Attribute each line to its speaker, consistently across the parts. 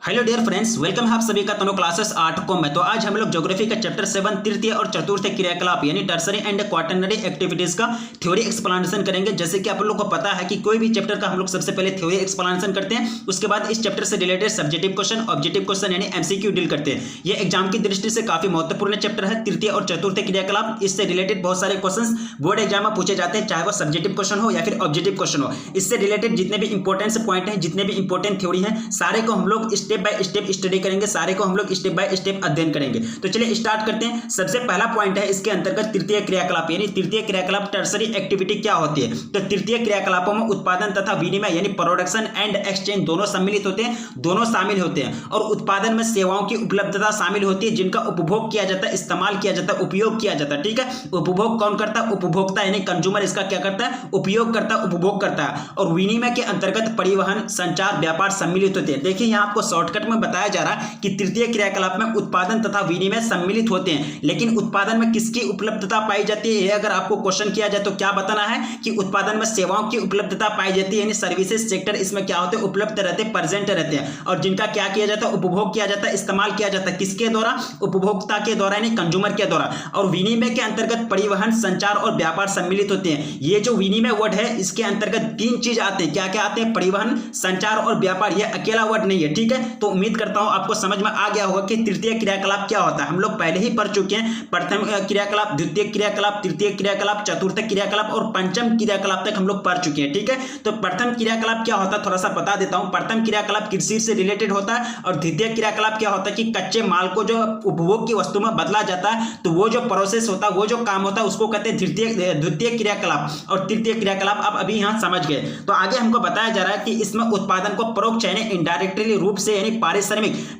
Speaker 1: Hello dear friends, welcome है आप सभी का तनो क्लासेस 8 को में। तो आज हम लोग ज्योग्राफी का चैप्टर 7 तृतीय और चतुर्थ क्रियाकलाप यानी टर्सरी एंड क्वाटरनरी एक्टिविटीज का थ्योरी एक्सप्लेनेशन करेंगे। जैसे कि आप लोग को पता है कि कोई भी चैप्टर का हम लोग सबसे पहले थ्योरी एक्सप्लेनेशन करते हैं, उसके बाद इस चैप्टर से related subjective question, objective question यानी एमसीक्यू डील करते हैं। ये एग्जाम की दृष्टि से काफी महत्वपूर्ण चैप्टर है, तृतीय और चतुर्थ क्रियाकलाप। इससे रिलेटेड बहुत सारे क्वेश्चन बोर्ड एग्जाम में पूछे जाते हैं, चाहे वो सब्जेक्टिव क्वेश्चन हो या फिर ऑब्जेक्टिव क्वेश्चन हो। इससे रिलेटेड जितने भी इंपॉर्टेंट पॉइंट हैं, जितने भी इंपॉर्टेंट थ्योरी हैं, सारे को हम लोग स्टेप बाय स्टेप स्टडी करेंगे, सारे को हम लोग स्टेप बाय स्टेप अध्ययन करेंगे। तो चलिए स्टार्ट करते हैं। सबसे पहला पॉइंट है इसके अंतर्गत तृतीय क्रियाकलाप यानी तृतीय क्रियाकलाप टर्सरी एक्टिविटी क्या होती है। तो तृतीय क्रियाकलापों में उत्पादन तथा विनिमय यानी प्रोडक्शन एंड एक्सचेंज दोनों सम्मिलित होते हैं, दोनों शामिल होते हैं। और उत्पादन में सेवाओं की उपलब्धता शामिल होती है, जिनका उपभोग किया जाता है, इस्तेमाल किया जाता है, उपयोग किया जाता है। ठीक है, उपभोग कौन करता है? उपभोक्ता यानी कंज्यूमर इसका क्या करता है? उपयोग करता है, उपभोग करता है। और विनिमय के अंतर्गत परिवहन, संचार, व्यापार सम्मिलित होते हैं। देखिए यहाँ आपको शॉर्टकट में बताया जा रहा है कि तृतीय क्रियाकलाप में उत्पादन तथा विनिमय सम्मिलित होते हैं, लेकिन उत्पादन में किसकी उपलब्धता पाई जाती है? अगर आपको क्वेश्चन किया जाए तो क्या बताना है कि उत्पादन में सेवाओं की उपलब्धता पाई जाती है, यानी सर्विसेज सेक्टर इसमें क्या होते हैं? उपलब्ध रहते हैं, प्रेजेंट रहते हैं। और जिनका क्या किया जाता है? उपभोग किया जाता है, इस्तेमाल किया जाता है। किसके द्वारा? उपभोक्ता के द्वारा यानी कंज्यूमर के द्वारा। और विनिमय के अंतर्गत परिवहन, संचार और व्यापार सम्मिलित होते हैं। ये जो विनिमय वर्ड है, इसके अंतर्गत तीन चीज आते हैं। क्या क्या आते हैं? परिवहन, संचार और व्यापार। ये अकेला वर्ड नहीं है। ठीक है, तो उम्मीद करता हूं आपको समझ में आ गया होगा कि तृतीय क्रियाकलाप क्या होता है। हम लोग पहले ही पढ़ चुके हैं, प्रथम क्रियाकलाप, द्वितीय क्रियाकलाप, तृतीय क्रियाकलाप, चतुर्थ क्रियाकलाप और पंचम क्रियाकलाप तक हम लोग पढ़ चुके हैं। ठीक है, तो प्रथम क्रियाकलाप क्या होता है थोड़ा सा बता देता हूं। प्रथम क्रियाकलाप कृषि से रिलेटेड होता है। और द्वितीय क्रियाकलाप क्या होता है कि कच्चे माल को जो उपभोग की वस्तु में बदला जाता है, तो वो जो प्रोसेस होता है, वो जो काम होता है, उसको कहते हैं द्वितीय क्रियाकलाप। और तृतीय क्रियाकलाप आप अभी यहां समझ गए। तो आगे हमको बताया जा रहा है कि इसमें उत्पादन को परोक्ष यानी इनडायरेक्टली रूप से यानी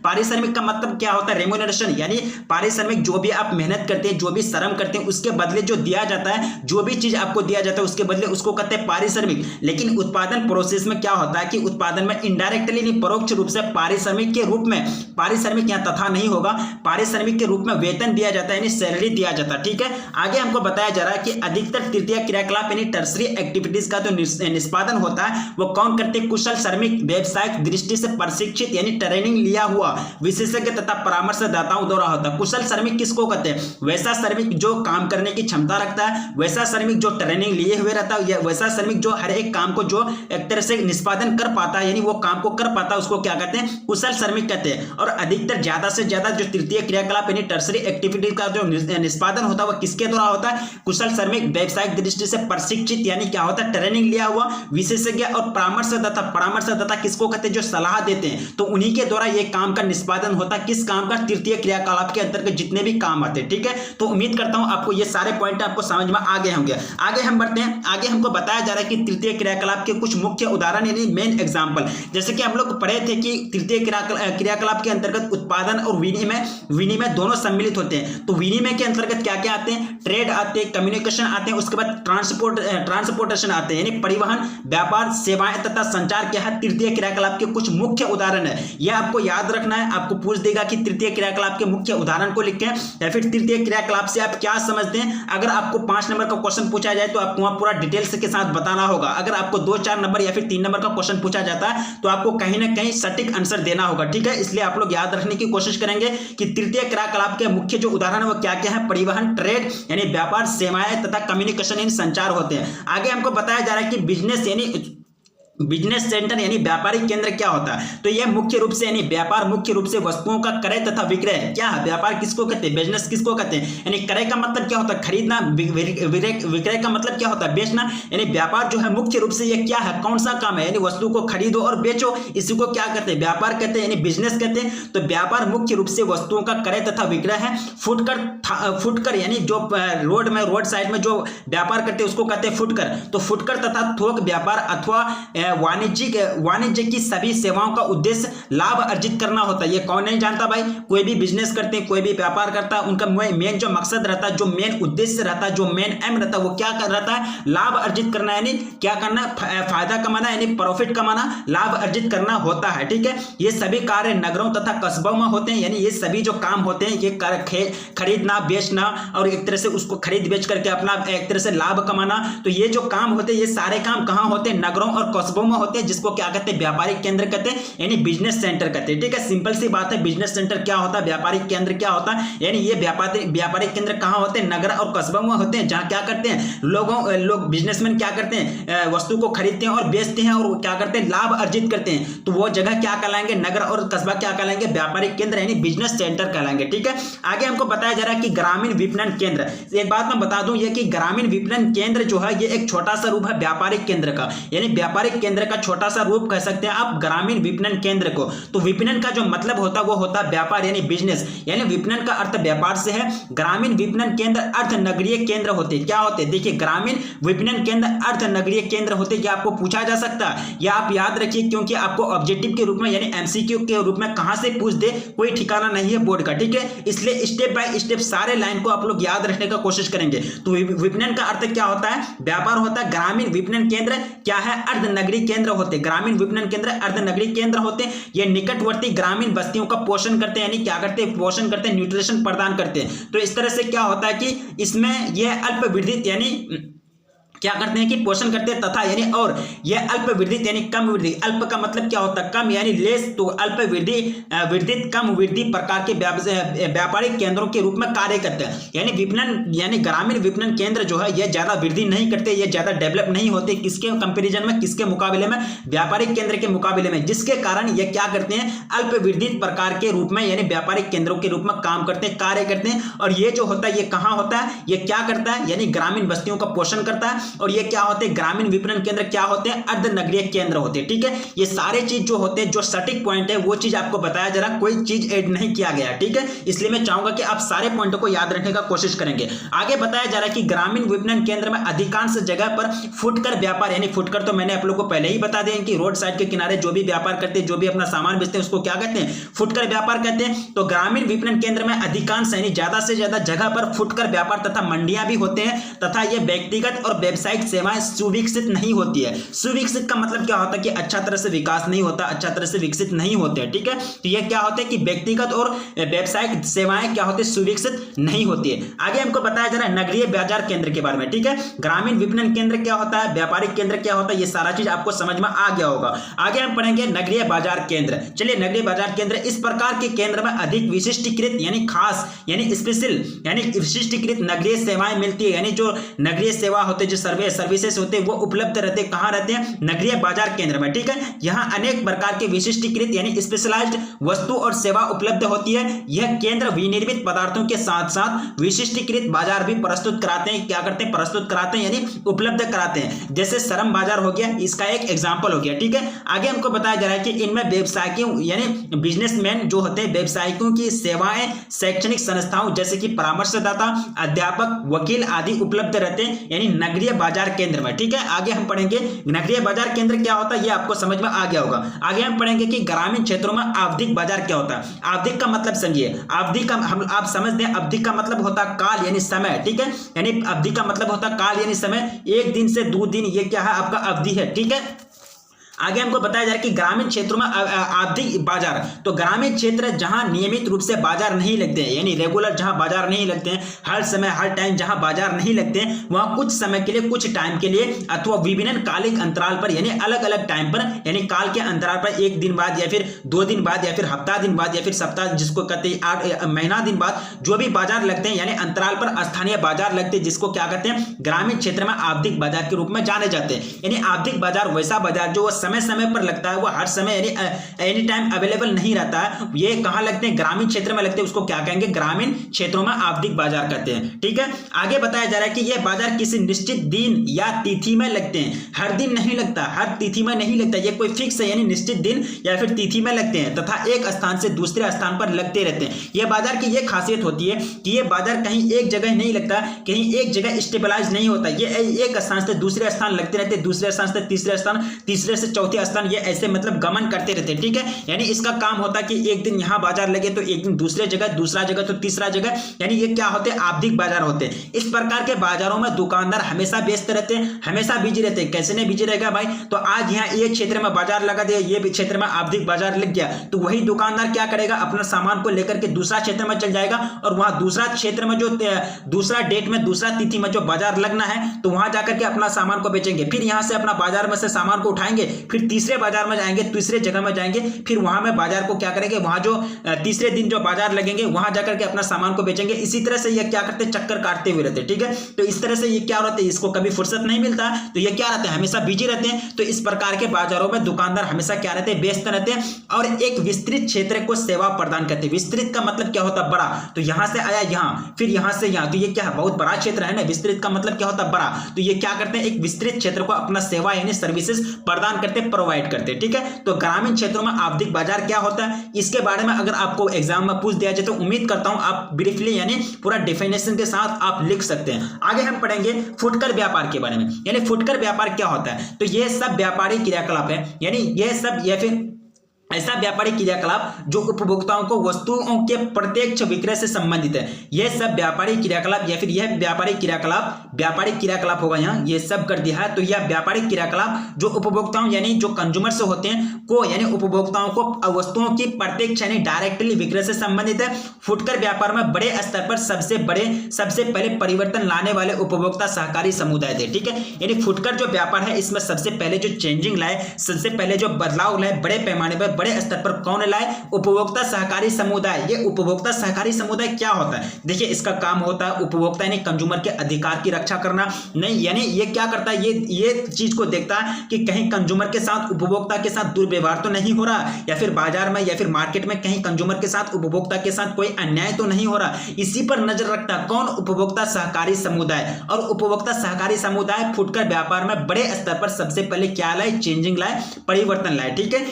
Speaker 1: पारिश्रमिक का मतलब क्या होता है? रेम्यूनरेशन यानी पारिश्रमिक, जो भी आप मेहनत करते हैं, जो भी श्रम करते हैं, उसके बदले जो दिया जाता है, जो भी चीज आपको दिया जाता है उसके बदले, उसको कहते हैं पारिश्रमिक। लेकिन उत्पादन प्रोसेस में क्या होता है कि उत्पादन में इनडायरेक्टली नहीं, परोक्ष रूप से पारिश्रमिक के रूप में, पारिश्रमिक यहाँ तथा नहीं होगा, पारिश्रमिक के रूप में वेतन दिया जाता है यानी सैलरी दिया जाता है। ठीक है, आगे हमको बताया जा रहा है कि अधिकतर तृतीय क्रियाकलाप यानी टर्सरी एक्टिविटीज का जो निष्पादन होता है वो कौन करते हैं? कुशल श्रमिक, व्यवसायिक दृष्टि से प्रशिक्षित यानी ट्रेनिंग लिया हुआ विशेषज्ञ तथा परामर्शदाताओं द्वारा होता है। कुशल श्रमिक किसको कहते हैं? वैसा श्रमिक जो काम करने की क्षमता रखता है, वैसा श्रमिक जो ट्रेनिंग लिए हुए रहता है, या वैसा श्रमिक जो हर एक काम को जो एक तरह से निष्पादन कर पाता है, यानी वो काम को कर पाता है, उसको क्या कहते हैं? कुशल श्रमिक कहते हैं। और अधिकतर ज्यादा से ज्यादा जो तृतीय क्रियाकलाप यानी टर्सरी एक्टिविटी का जो निष्पादन होता है वो किसके द्वारा होता है? कुशल श्रमिक, व्यवसायिक दृष्टि से प्रशिक्षित यानी क्या होता है? ट्रेनिंग लिया हुआ विशेषज्ञ और परामर्शदाता किसको कहते हैं? जो सलाह देते हैं, तो उन्हीं के द्वारा यह काम का निष्पादन होता है। किस काम का? तृतीय क्रियाकलाप के अंतर्गत जितने भी काम आते हैं। ठीक है, तो उम्मीद करता हूं आपको ये सारे पॉइंट आपको समझ में आ गए होंगे। आगे हम बढ़ते हैं। आगे हमको बताया जा रहा है कि तृतीय क्रियाकलाप के कुछ मुख्य उदाहरण यानी मेन एग्जांपल। जैसे कि हम लोग पढ़े थे कि तृतीय क्रियाकलाप के अंतर्गत उत्पादन और विनिमय दोनों सम्मिलित होते हैं। तो विनिमय के अंतर्गत क्या क्या आते हैं? ट्रेड आते हैं, कम्युनिकेशन आते हैं, उसके बाद ट्रांसपोर्टेशन आते हैं यानी परिवहन, व्यापार, सेवाएं तथा संचार क्या है? तृतीय क्रियाकलाप के कुछ मुख्य उदाहरण है। यह आपको याद रखना है। आपको पूछ देगा कि तृतीय क्रियाकलाप के मुख्य उदाहरण को लिखें, या फिर तृतीय क्रियाकलाप से आप क्या समझते हैं। अगर आपको 5 नंबर का क्वेश्चन पूछा जाए तो आपको वहां पूरा डिटेल्स के साथ बताना होगा। अगर आपको 2, 4 नंबर या फिर 3 नंबर का क्वेश्चन पूछा जाता है तो आपको कहीं ना कहीं सटीक आंसर देना होगा। ठीक है, इसलिए आप लोग याद रखने की कोशिश करेंगे कि तृतीय क्रियाकलाप के मुख्य जो उदाहरण है वो क्या क्या है? परिवहन, ट्रेड यानी व्यापार, सेवाएं तथा कम्युनिकेशन यानी संचार होते हैं। आगे हमको बताया जा रहा है कि बिजनेस सेंटर यानी व्यापारिक केंद्र क्या होता है? तो यह मुख्य रूप से यानी व्यापार मुख्य रूप से वस्तुओं का क्रय तथा विक्रय। क्या है? व्यापार किसको कहते हैं? बिजनेस किसको कहते हैं? यानी क्रय का मतलब क्या होता है? खरीदना, विक्रय का मतलब क्या होता है? बेचना। यानी व्यापार जो है मुख्य रूप से यह क्या है? कौन सा काम है? यानी वस्तु को खरीदो और बेचो, इसी को क्या कहते हैं? व्यापार कहते हैं, यानी बिजनेस कहते हैं। तो व्यापार मुख्य रूप से वस्तुओं का क्रय तथा विक्रय है। फुटकर यानी जो रोड साइड में जो व्यापार करते हैं उसको कहते हैं फुटकर। तो फुटकर तथा थोक व्यापार अथवा वाणिज्य की सभी सेवाओं का उद्देश्य लाभ अर्जित करना होता है। ये कौन नहीं जानता भाई? कोई भी बिजनेस करते हैं, कोई भी व्यापार करता है, उनका मेन जो मकसद रहता है, जो मेन उद्देश्य रहता है, जो मेन एम रहता है, वो क्या कर रहता है? लाभ अर्जित करना, यानी क्या करना? फायदा कमाना यानी प्रॉफिट कमाना, लाभ अर्जित करना होता है। ठीक है, ये सभी कार्य नगरों तथा कस्बों में होते हैं। यानी ये सभी जो काम होते हैं, ये खरीदना, बेचना और एक तरह से उसको खरीद बेच करके अपना एक तरह से लाभ कमाना। तो ये जो काम होते हैं, ये सारे काम कहां होते हैं? नगरों और कस्बों कस्बों में होते हैं जिसको क्या कहते हैं, व्यापारिक केंद्र कहते हैं, यानी बिजनेस सेंटर कहते हैं। ठीक है, सिंपल सी बात है, बिजनेस सेंटर क्या होता है, व्यापारिक केंद्र क्या होता है, यानी ये व्यापारिक केंद्र कहाँ होते हैं, नगर और कस्बों में होते हैं, जहाँ क्या करते हैं लोग बिजनेसमैन क्या करते हैं, वस्तु को खरीदते हैं और बेचते हैं और क्या करते हैं, लाभ अर्जित करते हैं। तो वो जगह क्या कहलाएंगे, नगर और कस्बा क्या कहलाएंगे, व्यापारिक केंद्र यानी बिजनेस सेंटर कहलाएंगे। ठीक है, आगे हमको बताया जा रहा है कि ग्रामीण विपणन केंद्र। एक बात मैं बता दूं, ये कि ग्रामीण विपणन केंद्र जो है ये एक छोटा सा रूप है व्यापारिक केंद्र का, यानी व्यापारिक केंद्र का छोटा सा रूप कह सकते हैं आप ग्रामीण विपणन केंद्र को। तो विपणन का जो मतलब होता है वो होता है व्यापार यानी बिजनेस, यानी विपणन का अर्थ व्यापार से है। ग्रामीण विपणन केंद्र अर्ध नगरीय केंद्र होते क्या होते, देखिए ग्रामीण विपणन केंद्र अर्ध नगरीय केंद्र होते, क्या आपको पूछा जा सकता है, या आप याद रखिए क्योंकि आपको ऑब्जेक्टिव के रूप में यानी एमसीक्यू के रूप में कहां से पूछ दे कोई ठिकाना नहीं है बोर्ड का। ठीक है, इसलिए स्टेप बाय स्टेप सारे लाइन को आप लोग याद रखने का कोशिश करेंगे। तो विपणन का अर्थ क्या होता है, व्यापार होता है। ग्रामीण विपणन केंद्र क्या है, अर्ध नगरीय केंद्र होते, ग्रामीण विपणन केंद्र अर्ध नगरीय केंद्र होते। ये निकटवर्ती ग्रामीण बस्तियों का पोषण करते हैं, यानी क्या करते हैं, पोषण करते हैं, न्यूट्रिशन प्रदान करते हैं। तो इस तरह से क्या होता है कि इसमें यह अल्प वृद्धि यानी क्या करते हैं कि पोषण करते हैं, तथा यानी और यह अल्प वृद्धि यानी कम वृद्धि, अल्प का मतलब क्या होता है, कम यानी लेस, तो अल्प वृद्धि वर्धित कम वृद्धि प्रकार के व्यापारिक केंद्रों के रूप में कार्य करते हैं। यानी विपणन यानी ग्रामीण विपणन केंद्र जो है यह ज्यादा वृद्धि नहीं करते, यह ज्यादा डेवलप नहीं होते, किसके कंपेरिजन में, किसके मुकाबले में, व्यापारिक केंद्र के मुकाबले में, जिसके कारण यह क्या करते हैं, अल्प वृद्धित प्रकार के रूप में यानी व्यापारिक केंद्रों के रूप में काम करते हैं, कार्य करते हैं। और ये जो होता है ये कहां होता है, ये क्या करता है, यानी ग्रामीण बस्तियों का पोषण करता है। और ये क्या होते हैं, ग्रामीण विपणन केंद्र क्या होते हैं, अर्ध नगरीय केंद्र होते हैं। ठीक है, ये सारे चीज जो होते हैं, जो सटीक पॉइंट है वो चीज आपको बताया जा रहा, कोई चीज ऐड नहीं किया गया। ठीक है, इसलिए मैं चाहूंगा कि आप सारे पॉइंटों को याद रखने का कोशिश करेंगे। आगे बताया जा रहा है कि ग्रामीण विपणन केंद्र में अधिकांश जगह पर फुटकर व्यापार, यानी फुटकर तो मैंने आप लोग को पहले ही बता दें कि रोड साइड के किनारे जो भी व्यापार करते हैं, जो भी अपना सामान बेचते हैं, उसको क्या कहते हैं, फुटकर व्यापार कहते हैं। तो ग्रामीण विपणन केंद्र में अधिकांश यानी ज्यादा से ज्यादा जगह पर फुटकर व्यापार तथा मंडियां भी होते हैं, तथा ये व्यक्तिगत और व्यावसायिक सेवाएं सुविकसित नहीं होती है। सुविकसित का मतलब क्या होता है कि अच्छा तरह से विकास नहीं होता, अच्छा तरह से विकसित नहीं होते हैं। ठीक है, तो ये क्या होता है कि व्यक्तिगत और व्यावसायिक सेवाएं क्या होती है, सुविकसित नहीं होती है। आगे हमको बताया जा रहा है नगरीय बाजार केंद्र के बारे में। ठीक है, ग्रामीण विपणन केंद्र क्या होता है, व्यापारिक केंद्र क्या होता है, ये सारा चीज आपको समझ में आ गया होगा। आगे हम पढ़ेंगे नगरीय बाजार केंद्र। चलिए, नगरीय बाजार केंद्र इस प्रकार के केंद्र में अधिक विशिष्टीकृत यानी खास यानी स्पेशल यानी विशिष्टीकृत नगरीय सेवाएं मिलती है, यानी जो नगरीय सेवा होते, जो सर्विसेज होते वो उपलब्ध रहते, कहां रहते हैं, नगरीय बाजार केंद्र में। ठीक है, यहां अनेक प्रकार के विशिष्टीकृत यानी स्पेशलाइज्ड वस्तु और सेवा उपलब्ध होती है। यह केंद्र विनिर्मित पदार्थों के साथ साथ विशिष्टीकृत बाजार भी प्रस्तुत कराते हैं, क्या करते हैं, प्रस्तुत कराते हैं यानी उपलब्ध कराते हैं। जैसे श्रम बाजार हो गया, इसका एक एग्जांपल हो गया। ठीक है, आगे हमको बताया जा रहा है कि इनमें व्यवसायियों यानी बिजनेसमैन जो होते हैं, व्यवसायिकों की सेवाएं शैक्षणिक संस्थाओं जैसे कि परामर्शदाता, अध्यापक, वकील आदि उपलब्ध रहते हैं, यानी नगरीय बाजार केंद्र में। ठीक है, आगे हम पढ़ेंगे नगरीय बाजार केंद्र क्या होता है, ये आपको समझ में आ गया होगा। आगे हम पढ़ेंगे कि ग्रामीण क्षेत्रों में आवधिक बाजार क्या होता है। आवधिक का मतलब समझिए, आवधिक का हम आप समझते हैं, आवधिक का मतलब होता है काल यानी समय। ठीक है, यानी आवधिक का मतलब होता है काल यानी समय, एक दिन से 2 दिन, ये क्या है, आपका अवधि है। ठीक है, आगे हमको बताया जा रहा है कि ग्रामीण क्षेत्रों में आवधिक बाजार, तो ग्रामीण क्षेत्र जहां नियमित रूप से बाजार नहीं लगते हैं, यानी रेगुलर जहां बाजार नहीं लगते हैं, हर समय हर टाइम जहां बाजार नहीं लगते हैं, वहां कुछ समय के लिए, कुछ टाइम के लिए अथवा विभिन्न कालिक अंतराल पर यानी अलग अलग टाइम पर, यानी काल के अंतराल पर 1 दिन बाद या फिर 2 दिन बाद या फिर हफ्ता दिन बाद या फिर सप्ताह, जिसको कहते हैं 8 महीना दिन बाद, जो भी बाजार लगते हैं यानी अंतराल पर स्थानीय बाजार लगते हैं, जिसको क्या कहते हैं, ग्रामीण क्षेत्र में आवधिक बाजार के रूप में जाने जाते हैं। यानी आवधिक बाजार वैसा बाजार जो समय समय पर लगता है, वो हर समय यानी एनी टाइम अवेलेबल नहीं रहता है। ये कहां लगते हैं, ग्रामीण क्षेत्र में लगते हैं, उसको क्या कहेंगे, ग्रामीण क्षेत्रों में आवधिक बाजार कहते हैं। ठीक है, आगे बताया जा रहा है कि यह बाजार किसी निश्चित दिन या तिथि में लगते हैं, हर दिन नहीं लगता, हर तिथि में नहीं लगता, ये कोई फिक्स है, यानी निश्चित दिन या फिर तिथि में लगते हैं, तथा एक स्थान से दूसरे स्थान पर लगते रहते हैं। यह बाजार की यह खासियत होती है कि यह बाजार कहीं एक जगह नहीं लगता, कहीं एक जगह स्टेबलाइज नहीं होता, ये एक स्थान से दूसरे स्थान लगते रहते, दूसरे स्थान से तीसरे स्थान, तीसरे से चौथे स्थान, ये ऐसे मतलब गमन करते रहते हैं। ठीक है, यानी इसका काम होता है कि एक दिन यहां बाजार लगे तो एक दिन दूसरे जगह, दूसरा जगह तो तीसरा जगह, यानी ये क्या होते हैं, आवधिक बाजार होते हैं। इस प्रकार के बाजारों में दुकानदार हमेशा व्यस्त रहते हैं, हमेशा बिजी रहते हैं। कैसे नहीं बिजी रहेगा भाई, तो आज यहाँ एक क्षेत्र में बाजार लगा दिया, ये क्षेत्र में आवधिक बाजार लग गया, तो वही दुकानदार क्या करेगा, अपना सामान को लेकर के दूसरा क्षेत्र में चल जाएगा और वहां दूसरा क्षेत्र में जो दूसरा डेट में, दूसरा तिथि में जो बाजार लगना है, तो वहां जाकर के अपना सामान को बेचेंगे, फिर यहां से अपना बाजार में से सामान को उठाएंगे, फिर तीसरे बाजार में जाएंगे, तीसरे जगह में जाएंगे, फिर वहां में बाजार को क्या करेंगे, वहां जो तीसरे दिन जो बाजार लगेंगे वहां जाकर के अपना सामान को बेचेंगे। इसी तरह से ये क्या करते हैं, चक्कर काटते हुए रहते हैं। ठीक है, तो इस तरह से ये क्या रहते हैं, इसको कभी फुर्सत नहीं मिलता, तो ये क्या रहते हैं, हमेशा बिजी रहते हैं। तो इस प्रकार के बाजारों में दुकानदार हमेशा क्या रहते हैं, व्यस्त रहते हैं और एक विस्तृत क्षेत्र को सेवा प्रदान करते हैं। विस्तृत का मतलब क्या होता है, बड़ा। तो यहां से आया यहां, फिर यहां से यहां, तो ये क्या है, बहुत बड़ा क्षेत्र है ना। विस्तृत का मतलब क्या होता है, बड़ा। तो ये क्या करते हैं, एक विस्तृत क्षेत्र को अपना सेवा यानी सर्विसेज प्रदान करते, प्रोवाइड करते। ठीक है, तो ग्रामीण क्षेत्रों में आवधिक बाजार क्या होता है, इसके बारे में अगर आपको एग्जाम में पूछ दिया जाए तो उम्मीद करता हूं आप ब्रीफली यानी पूरा डेफिनेशन के साथ आप लिख सकते हैं। आगे हम पढ़ेंगे फुटकर व्यापार के बारे में। यानी फुटकर व्यापार क्या होता है, तो ये सब व्यापारी क्रियाकलाप है, यानी ये सब या फिर ऐसा व्यापारी क्रियाकलाप जो उपभोक्ताओं को वस्तुओं के प्रत्यक्ष विक्रय से संबंधित है। यह सब व्यापारी क्रियाकलाप या फिर यह व्यापारी क्रियाकलाप होगा। यहाँ ये सब कर दिया है, तो यह व्यापारी क्रियाकलाप जो उपभोक्ताओं यानी जो कंज्यूमर से होते हैं को यानी उपभोक्ताओं को वस्तुओं की प्रत्यक्ष यानी डायरेक्टली विक्रय से संबंधित है। फुटकर व्यापार में बड़े स्तर पर सबसे पहले परिवर्तन लाने वाले उपभोक्ता सहकारी समुदाय थे। ठीक है, यानी फुटकर जो व्यापार है इसमें सबसे पहले जो चेंजिंग लाए, सबसे पहले जो बदलाव लाए बड़े पैमाने पर, बड़े स्तर पर कौन लाए, उपभोक्ता सहकारी समुदाय। ये उपभोक्ता सहकारी समुदाय क्या होता है, देखिए इसका काम होता है उपभोक्ता यानी कंज्यूमर के अधिकार की रक्षा करना। नहीं, यानी ये क्या करता है, ये चीज को देखता है कि कहीं कंज्यूमर के साथ उपभोक्ता के साथ दुर्व्यवहार तो नहीं हो रहा, या फिर बाजार में या फिर मार्केट में कहीं कंज्यूमर के साथ उपभोक्ता के साथ कोई अन्याय तो नहीं हो रहा। इसी पर नजर रखता कौन, उपभोक्ता सहकारी समुदाय। और उपभोक्ता सहकारी समुदाय फुटकर व्यापार में बड़े स्तर पर सबसे पहले क्या लाए, चेंजिंग लाए, परिवर्तन लाए। ठीक है,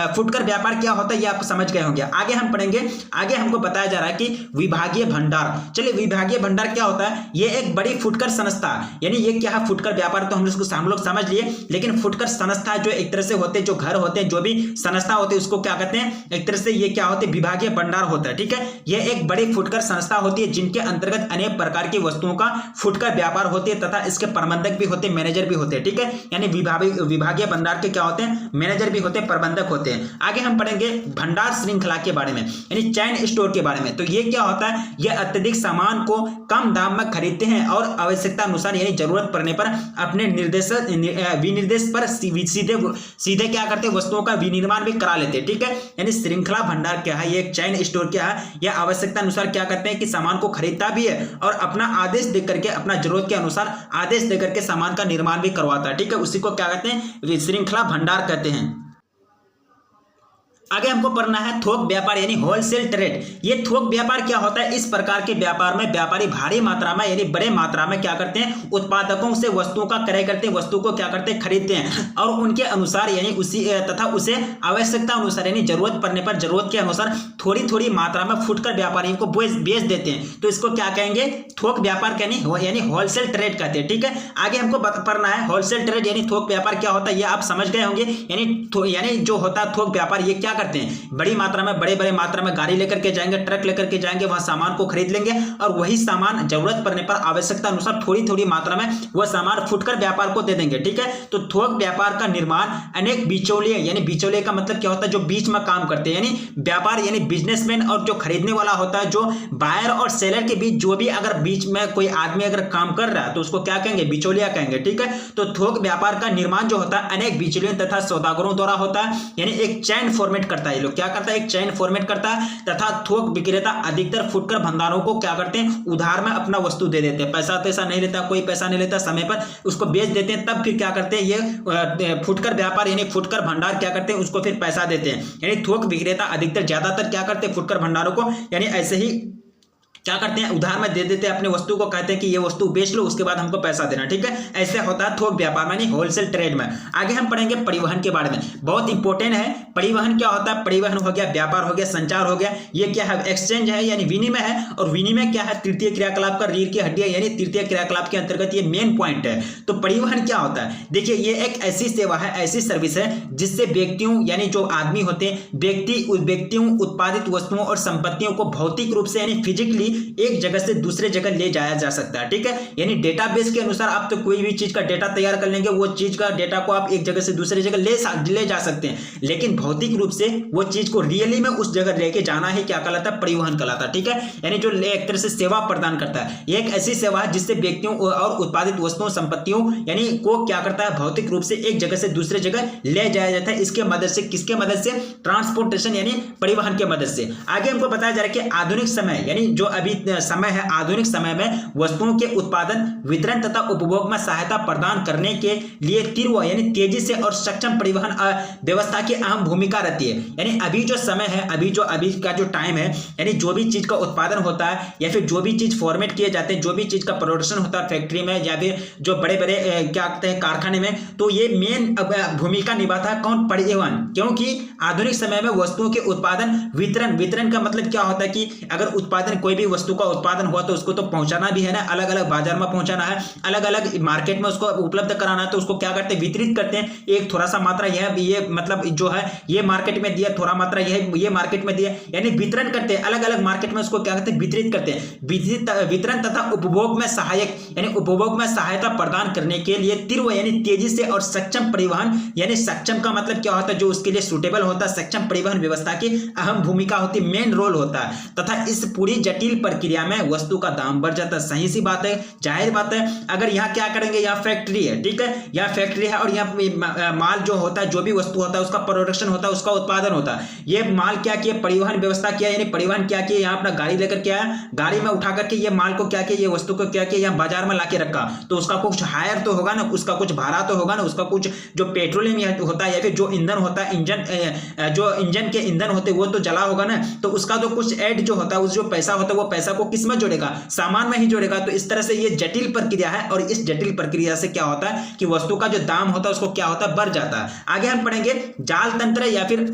Speaker 1: फुटकर व्यापार क्या होता है ये आप समझ गए होंगे। आगे हम पढ़ेंगे, आगे हमको बताया जा रहा है कि विभागीय भंडार। चलिए, विभागीय भंडार क्या होता है, ये एक बड़ी फुटकर संस्था, यानी ये क्या है, फुटकर व्यापार तो हम लोग समझ लिए, लेकिन फुटकर संस्था जो एक तरह से होते हैं, जो घर होते हैं, जो भी संस्था होते हैं उसको क्या कहते हैं, एक तरह से ये क्या होते हैं, विभागीय भंडार होता है। ठीक है, ये एक बड़ी फुटकर संस्था होती है जिनके अंतर्गत अनेक प्रकार की वस्तुओं का फुटकर व्यापार होती है तथा इसके प्रबंधक भी होते हैं, मैनेजर भी होते हैं। ठीक है, यानी विभागीय भंडार के क्या होते हैं, मैनेजर भी होते हैं, प्रबंधक होते हैं। आगे हम पढ़ेंगे भंडार श्रृंखला के बारे में, यानी चैन स्टोर के बारे में। तो ये क्या होता है, ये अत्यधिक सामान को कम दाम में खरीदते हैं और आवश्यकता अनुसार यानी जरूरत पड़ने पर अपने विनिर्देश पर सीधे क्या करते हैं, वस्तुओं का विनिर्माण भी करा लेते हैं। ठीक है, यानी श्रृंखला भंडार क्या है, ये एक चैन स्टोर क्या है, यह आवश्यकता अनुसार क्या करते हैं कि सामान को खरीदता भी है और अपना आदेश देकर के, अपना जरूरत के अनुसार आदेश देकर के सामान का निर्माण भी करवाता है। ठीक है, उसी को क्या कहते हैं, श्रृंखला भंडार कहते हैं। आगे हमको पढ़ना है थोक व्यापार यानी होलसेल ट्रेड। ये थोक व्यापार क्या होता है, इस प्रकार के व्यापार में व्यापारी भारी मात्रा में यानी बड़े मात्रा में क्या करते हैं, उत्पादकों से वस्तुओं का क्रय करते हैं, वस्तु को क्या करते हैं, खरीदते हैं और उनके अनुसार यानी उसे आवश्यकता अनुसार यानी जरूरत पड़ने पर जरूरत के अनुसार थोड़ी थोड़ी मात्रा में फुटकर व्यापारियों को बेच देते हैं। तो इसको क्या कहेंगे, थोक व्यापार यानी होलसेल ट्रेड कहते हैं। ठीक है, आगे हमको पढ़ना है होलसेल ट्रेड यानी थोक व्यापार क्या होता है, ये आप समझ गए होंगे। यानी जो होता है थोक व्यापार, ये क्या करते हैं, बड़ी मात्रा में बड़े मात्रा में गाड़ी लेकर के जाएंगे, ट्रक लेकर के जाएंगे, वहां सामान को खरीद लेंगे और वही सामान जरूरत पड़ने पर आवश्यकता अनुसार थोड़ी मात्रा में वह सामान फुटकर व्यापार को दे देंगे। ठीक है, तो थोक व्यापार का निर्माण अनेक बिचौलिए, यानी बिचौलिए का मतलब क्या होता है, जो बीच में काम करते हैं, यानी व्यापार यानी बिजनेसमैन और जो खरीदने वाला होता है, जो बायर और सेलर के बीच जो भी अगर बीच में कोई आदमी अगर काम कर रहा है तो उसको क्या कहेंगे, बिचौलिया कहेंगे। ठीक है, तो थोक व्यापार का निर्माण जो होता है अनेक बिचौलियों तथा सौदागरों द्वारा होता है, यानी एक चैन फॉर्मेट करता है। लोग क्या करता है, एक चैन फॉर्मेट करता है तथा थोक विक्रेता अधिकतर फुटकर भंडारों को क्या करते हैं, उधार में अपना वस्तु दे देते हैं, पैसा नहीं लेता, कोई पैसा नहीं लेता, समय पर उसको बेच देते हैं। तब फिर क्या करते हैं, ये फुटकर व्यापार यानी फुटकर भंडार क्या करते हैं, उसको फिर पैसा देते हैं। यानी थोक विक्रेता अधिकतर ज्यादातर क्या करते हैं, फुटकर भंडारों को यानी ऐसे ही क्या करते हैं, उधार में दे देते हैं अपने वस्तु को, कहते हैं कि ये वस्तु बेच लो उसके बाद हमको पैसा देना। ठीक है, ऐसे होता है थोक व्यापार यानी होलसेल ट्रेड में। आगे हम पढ़ेंगे परिवहन के बारे में, बहुत इंपॉर्टेंट है। परिवहन क्या होता है, परिवहन हो गया, व्यापार हो गया, संचार हो गया, ये क्या है, एक्सचेंज है यानी विनिमय है। और विनिमय क्या है, तृतीय क्रियाकलाप का रीढ़ की हड्डी है, यानी तृतीय क्रियाकलाप के अंतर्गत ये मेन पॉइंट है। तो परिवहन क्या होता है, देखिए ये एक ऐसी सेवा है, ऐसी सर्विस है जिससे व्यक्तियों यानी जो आदमी होते हैं, व्यक्तियों उत्पादित वस्तुओं और संपत्तियों को भौतिक रूप से यानी फिजिकली एक जगह से दूसरे जगह ले जाया जा सकता है। ठीक है, यानी डेटाबेस के अनुसार आप तो कोई भी चीज का डेटा तैयार कर लेंगे, वो चीज का डेटा को आप एक जगह से दूसरे जगह ले जा सकते हैं, लेकिन भौतिक रूप से वो चीज को रियली में उस जगह लेके जाना है क्या कहलाता है? परिवहन कहलाता है। ठीक है, यानी जो एक तरह से सेवा प्रदान करता है, ये एक ऐसी सेवा है जिससे व्यक्तियों और उत्पादित वस्तुओं संपत्तियों यानी को क्या करता है? भौतिक रूप से एक जगह से दूसरे जगह ले जाया जाता है। इसके मदद से, किसके मदद से? ट्रांसपोर्टेशन यानी परिवहन के मदद से। आगे हमको बताया जा रहा है कि आधुनिक समय यानी जो अभी समय है, आधुनिक समय में वस्तुओं के उत्पादन, वितरण तथा उपभोग में सहायता प्रदान करने के लिए तीव्र यानी तेजी से और सक्षम परिवहन व्यवस्था की अहम भूमिका रहती है। यानी अभी जो समय है, अभी का जो टाइम है, यानी जो भी चीज का उत्पादन होता है या फिर जो भी चीज फॉर्मेट किए जाते हैं, जो भी चीज का प्रोडक्शन होता है फैक्ट्री में या फिर जो बड़े बड़े क्या कहते हैं कारखाने में, तो ये मेन भूमिका निभाता है कौन? परिवहन। क्योंकि आधुनिक समय में वस्तुओं के उत्पादन, वितरण का मतलब क्या होता है कि अगर उत्पादन, कोई भी वस्तु का उत्पादन हुआ तो उसको तो पहुंचाना भी है ना, अलग अलग बाजार में पहुंचाना है, अलग अलग मार्केट में उसको उपलब्ध कराना है, तो उसको क्या करते हैं? वितरित करते हैं। एक थोड़ा सा मात्रा यह ये मतलब जो है ये मार्केट में दिया, थोड़ा मात्रा ये मार्केट में दिया, यानी वितरण करते हैं, अलग अलग मार्केट में उसको क्या करते हैं? वितरित करते हैं। वितरण तथा उपभोग में सहायक यानी उपभोग में सहायता प्रदान करने के लिए तीव्र यानी तेजी से और सक्षम परिवहन, यानी सक्षम का मतलब क्या होता है? जो उसके लिए सुटेबल होता है, सक्षम परिवहन व्यवस्था की अहम भूमिका होती है, मेन रोल होता है। तथा इस पूरी जटिल प्रक्रिया में वस्तु का दाम बढ़ जाता है। सही सी बात है, जाहिर बात है। अगर यहाँ क्या करेंगे? यहाँ फैक्ट्री है, ठीक है, यहाँ फैक्ट्री है और यहाँ माल जो होता है, जो भी वस्तु होता है, उसका प्रोडक्शन होता है, उसका उत्पादन होता है। ये माल क्या किया? परिवहन व्यवस्था किया, यानी परिवहन क्या किया? यहाँ अपना गाड़ी लेकर के आया, गाड़ी में उठा करके ये माल को क्या किया? ये वस्तु को क्या किया? यहाँ बाजार में लाके रखा, तो उसका कुछ हायर तो होगा ना, उसका कुछ भाड़ा तो होगा ना, उसका कुछ जो पेट्रोलियम होता है या फिर जो ईंधन होता है, जो इंजन के ईंधन होते वो तो जला होगा ना, तो उसका तो कुछ ऐड जो होता है, उस जो पैसा होता है, वो पैसा को किस में जोड़ेगा? सामान में ही जोड़ेगा। तो इस तरह से ये जटिल प्रक्रिया है और इस जटिल प्रक्रिया से क्या होता है कि वस्तु का जो दाम होता है उसको क्या होता है? बढ़ जाता है। आगे हम पढ़ेंगे जाल तंत्र या फिर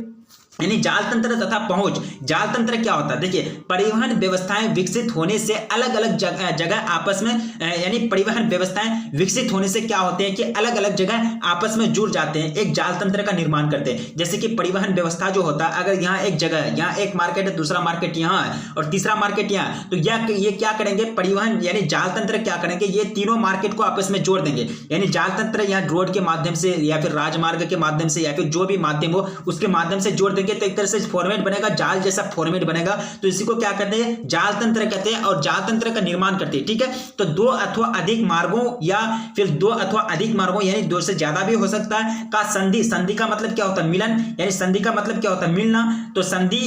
Speaker 1: यानी जाल तंत्र तथा पहुंच। जाल तंत्र क्या होता है? देखिए, परिवहन व्यवस्थाएं विकसित होने से अलग अलग जगह आपस में यानी परिवहन व्यवस्थाएं विकसित होने से क्या होते हैं कि अलग अलग जगह आपस में जुड़ जाते हैं, एक जाल तंत्र का निर्माण करते हैं। जैसे कि परिवहन व्यवस्था जो होता है, अगर यहाँ एक जगह है, यहाँ एक मार्केट है, दूसरा मार्केट यहाँ है और तीसरा मार्केट यहाँ, तो ये क्या करेंगे? परिवहन यानी जाल तंत्र क्या करेंगे? ये तीनों मार्केट को आपस में जोड़ देंगे। यानी जाल तंत्र यहाँ रोड के माध्यम से या फिर राजमार्ग के माध्यम से या फिर जो भी माध्यम हो उसके माध्यम से जोड़ देंगे, तो एक तरह से फॉर्मेट बनेगा, जाल जैसा फॉर्मेट बनेगा। तो इसी को क्या कहते हैं? जाल तंत्र कहते हैं और जाल तंत्र का निर्माण करते हैं। ठीक है, तो दो अथवा अधिक मार्गों या फिर दो अथवा अधिक मार्गों यानी दो से ज्यादा भी हो सकता है का संधि। संधि का मतलब क्या होता है? मिलन, यानी संधि का मतलब क्या होता है? मिलना। तो संधि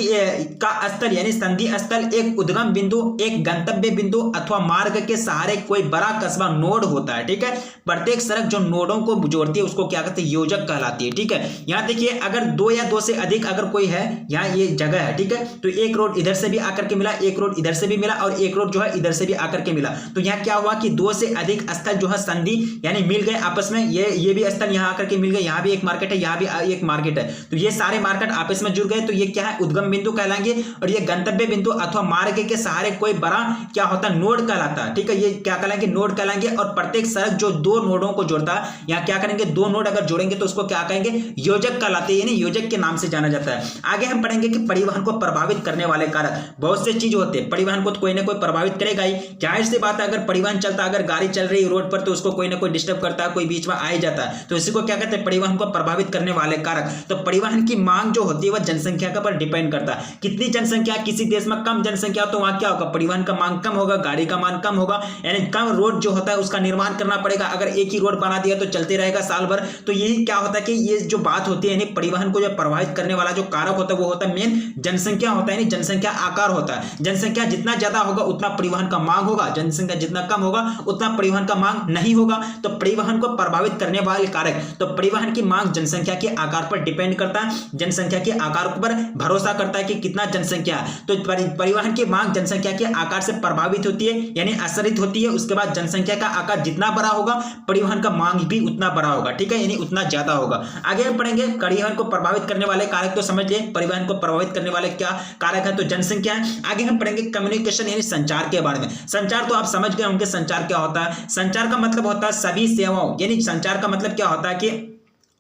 Speaker 1: का स्थल यानी संधि स्थल एक उद्गम बिंदु, एक गंतव्य बिंदु अथवा मार्ग के सहारे कोई बड़ा कस्बा नोड होता है। ठीक है, प्रत्येक सड़क जो नोडों को जोड़ती है उसको क्या कहते हैं? योजक कहलाती है। ठीक है, यहां देखिए, अगर दो या दो से अधिक अगर कोई है, यहाँ ये जगह है, ठीक है, तो एक रोड इधर से भी आकर के मिला, एक रोड इधर से भी मिला और एक रोड जो है इधर से भी आकर के मिला, तो यहाँ क्या हुआ कि दो से अधिक स्थल जो है संधि यानी मिल गए आपस में। ये भी स्थल यहाँ आकर के मिल गए, यहाँ भी एक मार्केट है, यहाँ भी एक मार्केट है, तो ये सारे मार्केट आपस में जुड़ गए, तो ये क्या है? उद्गम बिंदु कहलाएंगे। और ये गंतव्य बिंदु अथवा मार्ग के सहारे कोई बड़ा क्या होता है? नोड कहलाता है। ठीक है, ये क्या कहलाएंगे? नोड कहलाएंगे। और प्रत्येक सड़क जो दो नोडों को जोड़ता है, यहाँ क्या करेंगे? दो नोड अगर जोड़ेंगे तो उसको क्या कहेंगे? योजक कहलाते हैं, यानी योजक के नाम से जाना जाता है। आगे हम पढ़ेंगे कि परिवहन को प्रभावित करने वाले कारक बहुत से चीज होते हैं। परिवहन को तो कोई ना कोई प्रभावित करेगा ही, जाहिर सी बात है। अगर परिवहन चलता, अगर गाड़ी चल रही रोड पर, तो उसको कोई ना कोई डिस्टर्ब करता है, कोई बीच में आ ही जाता है, तो इसी को क्या कहते हैं? परिवहन को प्रभावित करने वाले कारक। तो परिवहन की मांग जो होती है वह जनसंख्या के पर डिपेंड करता है। कितनी जनसंख्या, किसी देश में कम जनसंख्या तो वहां क्या होगा? परिवहन का मांग कम होगा, गाड़ी का मांग कम होगा, यानी कम रोड जो होता है उसका निर्माण करना पड़ेगा। अगर एक ही रोड बना दिया तो चलते रहेगा साल भर। तो यही क्या होता है कि ये जो बात होती है, यानी परिवहन को जो प्रभावित करने वाला जो कारक होता है वो होता है मेन जनसंख्या होता है, यानी जनसंख्या आकार होता है। जनसंख्या जितना ज्यादा होगा उतना परिवहन का मांग होगा, जनसंख्या जितना कम होगा उतना परिवहन का मांग नहीं होगा। तो परिवहन को प्रभावित करने वाले कारक, तो परिवहन की मांग जनसंख्या के आकार पर डिपेंड करता है, जनसंख्या के आकार पर भरोसा करता है कि कितना जनसंख्या है। तो परिवहन की मांग जनसंख्या के आकार से प्रभावित होती है, यानी आश्रित होती है। उसके बाद जनसंख्या का आकार जितना बड़ा होगा परिवहन का मांग भी उतना बड़ा होगा। ठीक है, यानी उतना ज्यादा होगा। आगे हम पढ़ेंगे परिवहन को प्रभावित करने वाले कारक। तो समझ लिए परिवहन को प्रभावित करने वाले क्या कारक है? तो जनसंख्या है। आगे हम पढ़ेंगे कम्युनिकेशन यानी संचार के बारे में। संचार तो आप समझ गए होंगे संचार क्या होता है। संचार का मतलब होता है सभी सेवाओं, यानी संचार का मतलब क्या होता है कि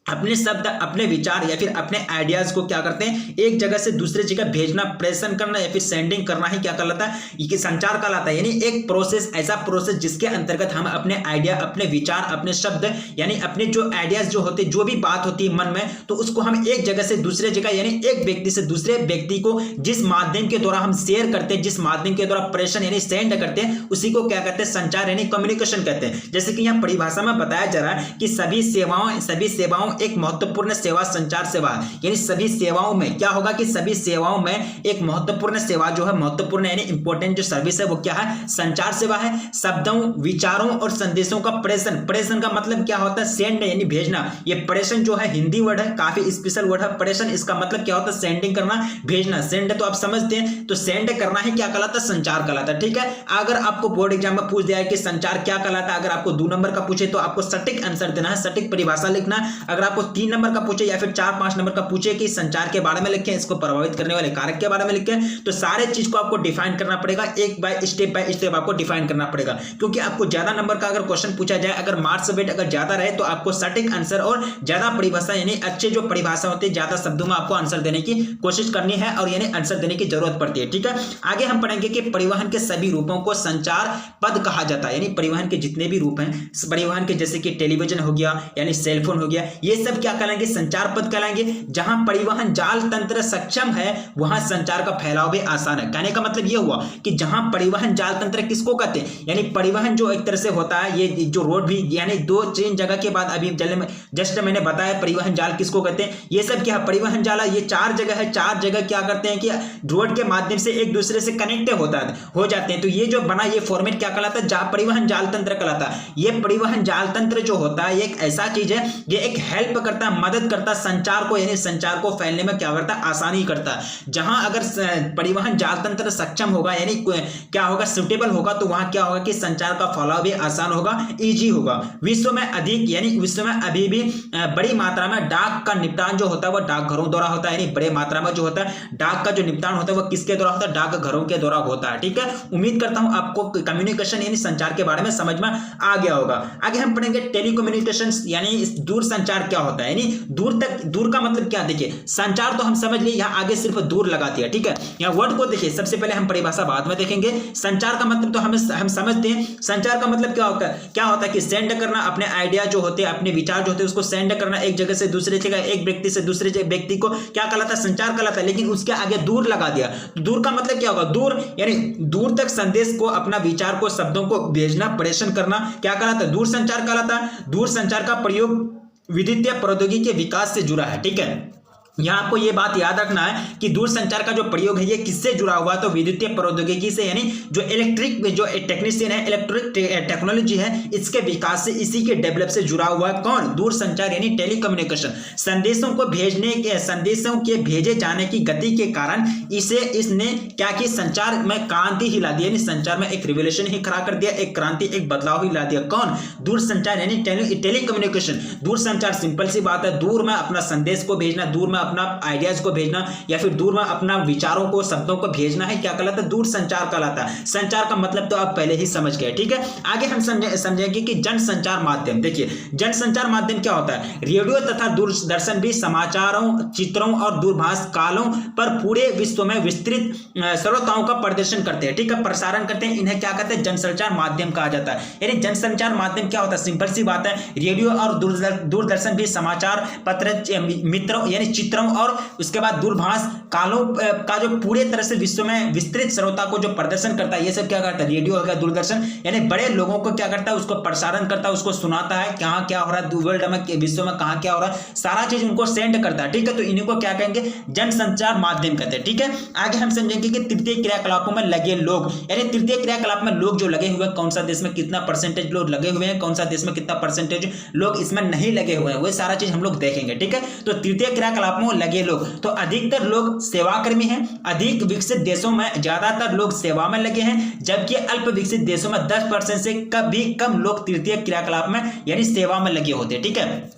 Speaker 1: अपने शब्द, अपने विचार या फिर अपने आइडियाज को क्या करते हैं, एक जगह से दूसरे जगह भेजना, प्रेषण करना या फिर सेंडिंग करना ही क्या कहलाता है, ये संचार कहलाता है। यानी एक प्रोसेस, ऐसा प्रोसेस जिसके अंतर्गत हम अपने आइडिया, अपने विचार, अपने शब्द, यानी अपने जो आइडियाज जो होते, जो भी बात होती है मन में, तो उसको हम एक जगह से दूसरे जगह, यानी एक व्यक्ति से दूसरे व्यक्ति को जिस माध्यम के द्वारा हम शेयर करते हैं, जिस माध्यम के द्वारा प्रेषण यानी सेंड करते हैं, उसी को क्या कहते हैं, संचार यानी कम्युनिकेशन कहते हैं। जैसे कि यहाँ परिभाषा में बताया जा रहा है कि सभी सेवाओं एक महत्वपूर्ण सेवा संचार सेवा है। यानी सभी सेवाओं में क्या होगा कि सभी सेवाओं में एक महत्वपूर्ण सेवा जो है, महत्वपूर्ण यानी इंपॉर्टेंट जो सर्विस है वो क्या है, संचार सेवा है। शब्दों, विचारों और संदेशों का प्रेषण का मतलब क्या होता है, सेंड यानी भेजना। ये प्रेषण जो है हिंदी वर्ड है, काफी स्पेशल वर्ड है प्रेषण। इसका मतलब क्या होता है, सेंडिंग करना, भेजना। सेंड तो आप समझते हैं, तो सेंड करना ही क्या कहलाता है, संचार कहलाता है। ठीक है, अगर आपको बोर्ड एग्जाम में पूछ दिया है कि संचार क्या कहलाता है, अगर आपको 2 नंबर का पूछे तो आपको सटीक आंसर देना है, सटीक परिभाषा लिखना है। अगर आपको 3 नंबर का पूछे या फिर 4-5 नंबर का पूछे कि संचार के बारे में लिखें, इसको प्रभावित करने वाले कारक के बारे में लिखें, तो सारे चीज को आपको डिफाइन करना पड़ेगा, एक बाय स्टेप आपको डिफाइन करना पड़ेगा। क्योंकि आपको ज्यादा नंबर का अगर क्वेश्चन पूछा जाए, अगर मार्क्स वेट अगर ज्यादा रहे, तो आपको सटीक आंसर और ज्यादा परिभाषा यानी अच्छे जो परिभाषा होती है, ज्यादा शब्दों में आपको आंसर देने की कोशिश करनी है और यानी आंसर देने की जरूरत पड़ती है। ठीक है, आगे हम पढ़ेंगे कि परिवहन के सभी रूपों को संचार पद कहा जाता है। यानी परिवहन के जितने भी रूप हैं, परिवहन के जैसे कि टेलीविजन हो गया, यानी सेलफोन हो गया, ये सब क्या कहलाएंगे, संचार पद कहलाएंगे। जहां परिवहन जाल तंत्र सक्षम है, वहां संचार का फैलाव भी आसान है। कहने का मतलब यह हुआ कि जहां परिवहन जाल तंत्र किसको कहते हैं, यानी परिवहन जो एक तरह से होता है, ये जो रोड भी यानी 2-3 जगह के बाद अभी जस्ट मैंने बताया परिवहन जाल किसको कहते हैं। ये सब क्या परिवहन जाल, ये 4 जगह है, 4 जगह क्या करते हैं कि रोड के माध्यम से एक दूसरे से कनेक्ट हो जाते हैं। तो ये जो बना ये फॉर्मेट क्या कहलाता है, परिवहन जाल तंत्र कहलाता है। ये परिवहन जाल तंत्र जो होता है, ये एक ऐसा चीज है, ये एक हेल्प करता है, मदद करता है संचार को, यानी संचार को फैलने में क्या करता है, आसानी करता है। जहां अगर परिवहन जाल तंत्र सक्षम होगा, यानी क्या होगा, सुटेबल होगा, तो वहां क्या होगा कि संचार का फैलाव भी आसान होगा, इजी होगा। विश्व में अधिक यानी विश्व में अभी भी बड़ी मात्रा में डाक का निपटान जो होता है वो डाकघरों द्वारा होता है। यानी बड़े मात्रा में जो होता है डाक का जो निपटान होता है वो किसके द्वारा होता है, डाकघरों के द्वारा होता है। ठीक है, उम्मीद करता हूं आपको कम्युनिकेशन यानी संचार के बारे में समझ में आ गया होगा। आगे हम पढ़ेंगे टेलीकम्युनिकेशन यानी दूर संचार क्या होता है। यानी दूर का मतलब क्या, देखिए संचार तो हम समझ लिए, यहां आगे सिर्फ दूर लगा दिया। ठीक है, यहां वर्ड को देखिए, सबसे पहले हम परिभाषा बाद में देखेंगे। संचार का मतलब तो हम समझते हैं, संचार का मतलब क्या होता है कि सेंड करना, अपने आइडिया जो होते हैं, अपने विचार जो होते हैं, उसको सेंड करना एक जगह से दूसरे जगह, एक व्यक्ति से दूसरे व्यक्ति को क्या कहलाता है, संचार कहलाता है। लेकिन उसके आगे दूर लगा दिया, दूर का मतलब क्या होगा, दूर यानी दूर तक संदेश को, अपना विचार को, शब्दों को भेजना, प्रेषण करना क्या कहलाता है, दूर संचार कहलाता है। दूर संचार का प्रयोग विद्युतीय प्रौद्योगिकी के विकास से जुड़ा है। ठीक है, यहां आपको यह बात याद रखना है कि दूर संचार का जो प्रयोग है ये किससे जुड़ा हुआ है, तो विद्युतीय प्रौद्योगिकी से, यानी जो इलेक्ट्रिक जो टेक्नीशियन है, इलेक्ट्रिक टेक्नोलॉजी है, इसके विकास से, इसी के डेवलप से जुड़ा हुआ है। कौन, दूर संचार यानी टेलीकम्युनिकेशन। संदेशों के भेजे जाने की गति के कारण इसने क्या की, संचार में क्रांति ही ला दी, यानी संचार में एक रिवोल्यूशन ही खड़ा कर दिया, एक क्रांति, एक बदलाव ही ला दिया। कौन, दूर संचार यानी टेलीकम्युनिकेशन। दूर संचार सिंपल सी बात है, दूर में अपना संदेश को भेजना, दूर में अपना आइडियाज को भेजना, या फिर दूर में अपना विचारों को, शब्दों को भेजना है, क्या कहलाता है, दूर संचार कहलाता है। संचार का मतलब तो आप पहले ही समझ गए। ठीक है, आगे हम समझेंगे कि जन संचार माध्यम। देखिए जन संचार माध्यम क्या होता है, रेडियो तथा दूरदर्शन भी समाचारों, चित्रों और दूरभाष कालों पर पूरे विश्व में विस्तृत श्रोताओं का प्रदर्शन करते हैं। ठीक है, प्रसारण करते हैं, इन्हें क्या कहते हैं, जनसंचार माध्यम कहा जाता है। यानी जनसंचार माध्यम क्या होता है, सिंपल सी बात है, रेडियो और दूरदर्शन भी समाचार पत्र, मित्रों यानी चित्रों और उसके बाद दूरभाष कालों का जो पूरे तरह से विश्व में विस्तृत श्रोता को जो प्रदर्शन करता है, ये सब क्या करता है, रेडियो हो गया, दूरदर्शन, यानी बड़े लोगों को क्या करता है, उसको प्रसारण करता है, उसको सुनाता है, कहां क्या हो रहा है वर्ल्ड में, विश्व में कहां क्या हो रहा है, सारा चीज उनको सेंड करता है। ठीक है, तो इन्हीं को क्या कहेंगे, जनसंचार माध्यम कहते हैं। ठीक है, आगे हम समझेंगे कि तृतीय क्रियाकलापों में लगे लोग, यानी तृतीय क्रियाकलाप में लोग जो लगे हुए हैं, कौन सा देश में कितना परसेंटेज लोग लगे हुए हैं, कौन सा देश में कितना परसेंटेज लोग इसमें नहीं लगे हुए हैं, वो सारा चीज हम लोग देखेंगे। ठीक है, तो तृतीय क्रियाकलाप में लगे लोग, तो अधिकतर लोग सेवाकर्मी हैं, अधिक विकसित देशों में ज्यादातर लोग सेवा में लगे हैं, जबकि अल्प विकसित देशों में 10% से कभी कम लोग तृतीय क्रियाकलाप में यानी सेवा में लगे होते हैं। ठीक है,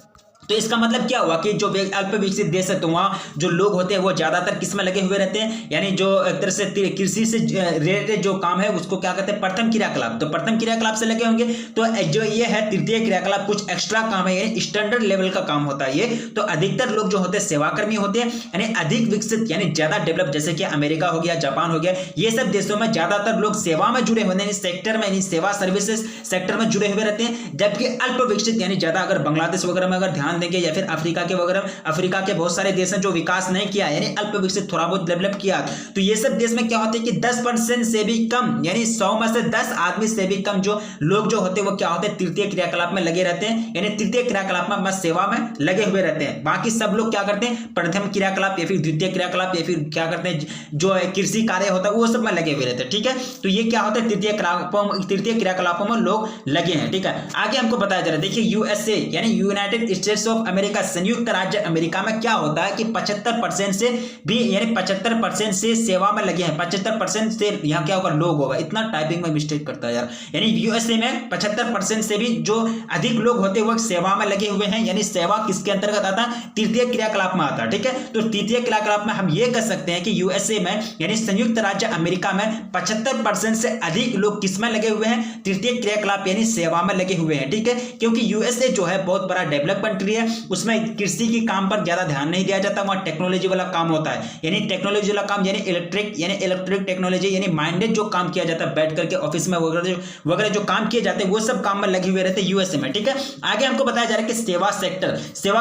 Speaker 1: तो इसका मतलब क्या हुआ कि जो अल्प विकसित देश है तो वहाँ जो लोग होते हैं वो ज्यादातर किस में लगे हुए रहते हैं, यानी जो एक तरह से कृषि से रिलेटेड जो काम है उसको क्या कहते हैं, प्रथम क्रियाकलाप। तो प्रथम क्रियाकलाप से लगे होंगे। तो जो ये है तृतीय क्रियाकलाप कुछ एक्स्ट्रा काम है, यानी स्टैंडर्ड लेवल का काम होता है ये। तो अधिकतर लोग जो होते हैं सेवाकर्मी होते हैं, यानी अधिक विकसित यानी ज्यादा डेवलप, जैसे कि अमेरिका हो गया, जापान हो गया, ये सब देशों में ज्यादातर लोग सेवा में जुड़े हुए हैं, सेक्टर में, सेवा सर्विसेज सेक्टर में जुड़े हुए रहते हैं। जबकि अल्प विकसित यानी ज्यादा, अगर बांग्लादेश वगैरह में अगर ध्यान देंगे या फिर अफ्रीका के वगैरह, अफ्रीका के बहुत सारे देश हैं जो विकास नहीं किया, यानी अल्प विकसित थोड़ा बहुत डेवलप किया, तो ये सब देश में क्या होते हैं कि 10% से भी कम, यानी 100 में से 10 आदमी से भी कम जो लोग जो होते हैं वो क्या होते हैं, तृतीय क्रियाकलाप में लगे रहते हैं, यानी तृतीय क्रियाकलाप में सेवा में लगे हुए रहते हैं। बाकी सब लोग क्या करते हैं, प्रथम क्रियाकलाप या फिर द्वितीय क्रियाकलाप या फिर क्या करते हैं, जो कृषि कार्य होता है वो सब में लगे हुए रहते हैं। ठीक है, तो ये क्या होता है, तृतीय क्रियाकलापों में लोग लगे हैं। ठीक है, आगे हमको बताया जा रहा है, देखिए यूएसए यानी यूनाइटेड स्टेट्स ऑफ अमेरिका, संयुक्त राज्य अमेरिका में क्या होता है कि 75% से भी, यानी 75% से सेवा में लगे हैं, 75% से यहाँ क्या होगा, लोग होगा। इतना टाइपिंग में मिस्टेक करता है यार, यानी यूएसए में 75% से भी जो अधिक लोग होते हैं वो सेवा में लगे हुए हैं, यानी सेवा किसके अंतर्गत आता है, तृतीय क्रियाकलाप में आता है। ठीक है, तो तृतीय क्रियाकलाप में हम ये कह सकते हैं कि यूएसए में यानी संयुक्त राज्य अमेरिका में 75% से अधिक लोग किसमें लगे हुए हैं, तृतीय क्रियाकलाप यानी सेवा में लगे हुए हैं। ठीक है, क्योंकि यूएसए जो है बहुत बड़ा डेवलप कंट्री है, उसमें कृषि की काम पर ज्यादा ध्यान नहीं दिया जाता, वहां टेक्नोलॉजी वाला काम होता है, यानी टेक्नोलॉजी वाला काम यानी इलेक्ट्रिक टेक्नोलॉजी यानी माइंडेड जो काम किया जाता है, बैठ करके ऑफिस में वगैरह जो काम किए जाते हैं वो सब काम में लगे हुए रहते हैं यूएसए में। ठीक है, आगे हमको बताया जा रहा है कि सेवा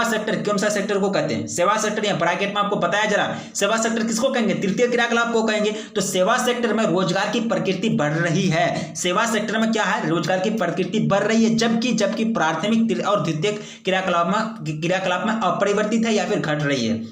Speaker 1: सेक्टर कौन सा सेक्टर को कहते हैं, सेवा सेक्टर या ब्रैकेट में आपको बताया जा रहा है, सेवा सेक्टर किसको कहेंगे, तृतीय क्रियाकलाप को कहेंगे। तो सेवा सेक्टर में रोजगार की प्रकृति बढ़ रही है, सेवा सेक्टर में क्या है, रोजगार की प्रकृति बढ़ रही है, जबकि प्राथमिक और द्वितीय क्रियाकलाप में अपरिवर्तित है या फिर घट रही है।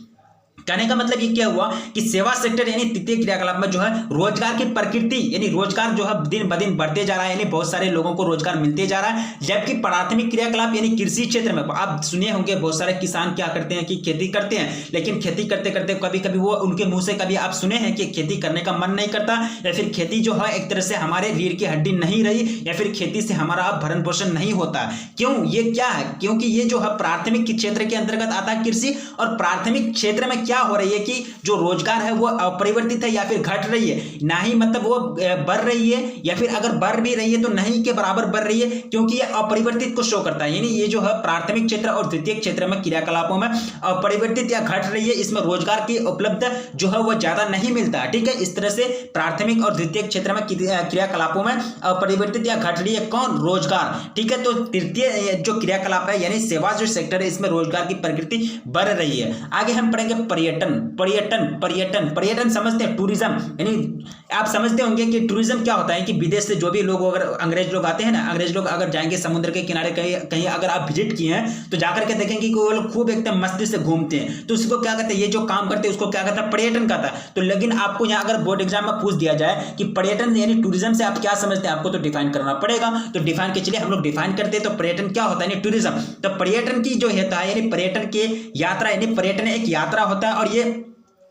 Speaker 1: कहने का मतलब ये क्या हुआ कि सेवा सेक्टर यानी तृतीय क्रियाकलाप में जो है रोजगार की प्रकृति यानी रोजगार जो है दिन ब दिन बढ़ते जा रहा है, यानी बहुत सारे लोगों को रोजगार मिलते जा रहा है। जबकि प्राथमिक क्रियाकलाप यानी कृषि क्षेत्र में आप सुने होंगे बहुत सारे किसान क्या करते हैं कि खेती करते हैं, लेकिन खेती करते करते कभी कभी वो उनके मुंह से कभी आप सुने हैं कि खेती करने का मन नहीं करता, या फिर खेती जो है एक तरह से हमारे रीढ़ की हड्डी नहीं रही, या फिर खेती से हमारा भरण पोषण नहीं होता। क्यों, ये क्या है, क्योंकि ये जो है प्राथमिक क्षेत्र के अंतर्गत आता है कृषि, और प्राथमिक क्षेत्र में क्या हो रही है कि जो रोजगार है वो अपरिवर्तित है या फिर घट रही है, ना ही मतलब वो बढ़ रही है, या फिर अगर बढ़ भी रही है तो नहीं के बराबर बढ़ रही है, क्योंकि ये अपरिवर्तित को शो करता है। यानी ये जो है प्राथमिक क्षेत्र और द्वितीय क्षेत्र में क्रियाकलापों में अपरिवर्तित या घट रही है, इसमें रोजगार की उपलब्ध जो है वो ज्यादा नहीं मिलता। ठीक है, इस तरह से प्राथमिक और द्वितीय क्षेत्र में क्रियाकलापों में अपरिवर्तित या घट रही है कौन, रोजगार। ठीक है, तो तृतीय जो क्रियाकलाप है यानी सेवा जो सेक्टर है इसमें रोजगार की प्रकृति बढ़ रही है। आगे हम पढ़ेंगे पर्यटन समझते हैं, टूरिज्म, यानी आप समझते होंगे कि टूरिज्म क्या होता है कि विदेश से जो भी लोग, अगर अंग्रेज लोग आते हैं ना, अंग्रेज लोग अगर जाएंगे समुद्र के किनारे कहीं अगर आप विजिट किए हैं तो जाकर के देखेंगे कि वो लोग खूब एकदम मस्ती से घूमते हैं, तो उसको क्या कहते हैं, ये जो काम करते हैं उसको क्या कहता है, पर्यटन कहता है। तो लेकिन आपको यहाँ अगर बोर्ड एग्जाम में पूछ दिया जाए कि पर्यटन यानी टूरिज्म से आप क्या समझते हैं, आपको तो डिफाइन करना पड़ेगा। तो डिफाइन के चलिए हम लोग डिफाइन करते हैं। तो पर्यटन क्या होता है, यानी टूरिज्म। तो पर्यटन की जो होता है यानी पर्यटन की यात्रा, यानी पर्यटन एक यात्रा होता है, और ये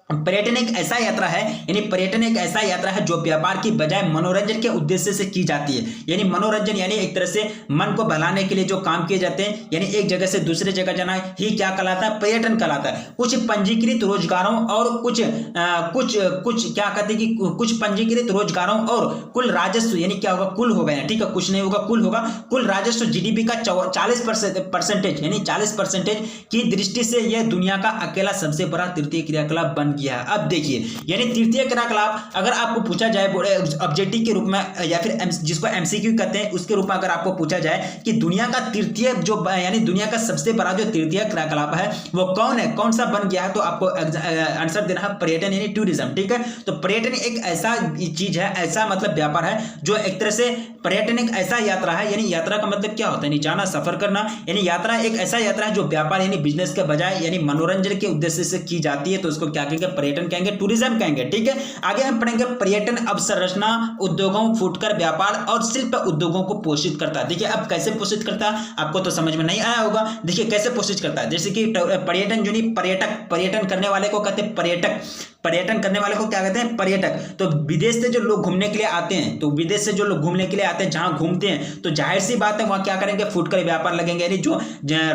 Speaker 1: पर्यटन एक ऐसा यात्रा है, यानी पर्यटन एक ऐसा यात्रा है जो व्यापार की बजाय मनोरंजन के उद्देश्य से की जाती है। यानी मनोरंजन यानी एक तरह से मन को बहलाने के लिए जो काम किए जाते हैं, यानी एक जगह से दूसरे जगह जाना ही क्या कहलाता है, पर्यटन कहलाता है। कुछ पंजीकृत रोजगारों और कुछ क्या कहते हैं कि कुछ पंजीकृत रोजगारों और कुल राजस्व, यानी क्या होगा, कुल हो गया, ठीक है, कुछ नहीं होगा, कुल होगा, कुल राजस्व जीडीपी का 40% यानी 40% की दृष्टि से यह दुनिया का अकेला सबसे बड़ा तृतीय क्रियाकलाप बन गया। अब देखिए, यानी तृतीय क्रियाकलाप अगर आपको पूछा जाए ऑब्जेक्टिव के रूप में, या फिर जिसको एमसीक्यू कहते हैं उसके रूप में अगर आपको पूछा जाए कि दुनिया का तृतीय जो यानी दुनिया का सबसे बड़ा जो तृतीय क्रियाकलाप है वो कौन है, कौन सा बन गया है, तो आपको आंसर देना है पर्यटन यानी टूरिज्म। ठीक है, तो पर्यटन एक ऐसा चीज है, ऐसा मतलब व्यापार है जो एक तरह से, पर्यटन एक ऐसा यात्रा है, यानी यात्रा का मतलब क्या होता है, जाना, सफर करना, यानी यात्रा एक ऐसा यात्रा है जो व्यापार यानी बिजनेस के बजाय यानी मनोरंजन के उद्देश्य से की जाती है, तो उसको क्या कहेंगे, पर्यटन कहेंगे, टूरिज्म कहेंगे। ठीक है, आगे हम पढ़ेंगे पर्यटन अवसंरचना उद्योगों, फुटकर व्यापार और शिल्प उद्योगों को पोषित करता है। देखिए अब कैसे पोषित करता है आपको तो समझ में नहीं आया होगा। देखिए कैसे पोषित करता है, जैसे कि पर्यटन जो नहीं, पर्यटन करने वाले को कहते हैं पर्यटक। पर्यटन करने वाले को क्या कहते हैं, पर्यटक। तो विदेश से जो लोग घूमने के लिए आते हैं, तो विदेश से जो लोग घूमने के लिए आते हैं, जहां घूमते हैं, तो जाहिर सी बात है वहां क्या करेंगे, फुटकर व्यापार लगेंगे, यानी जो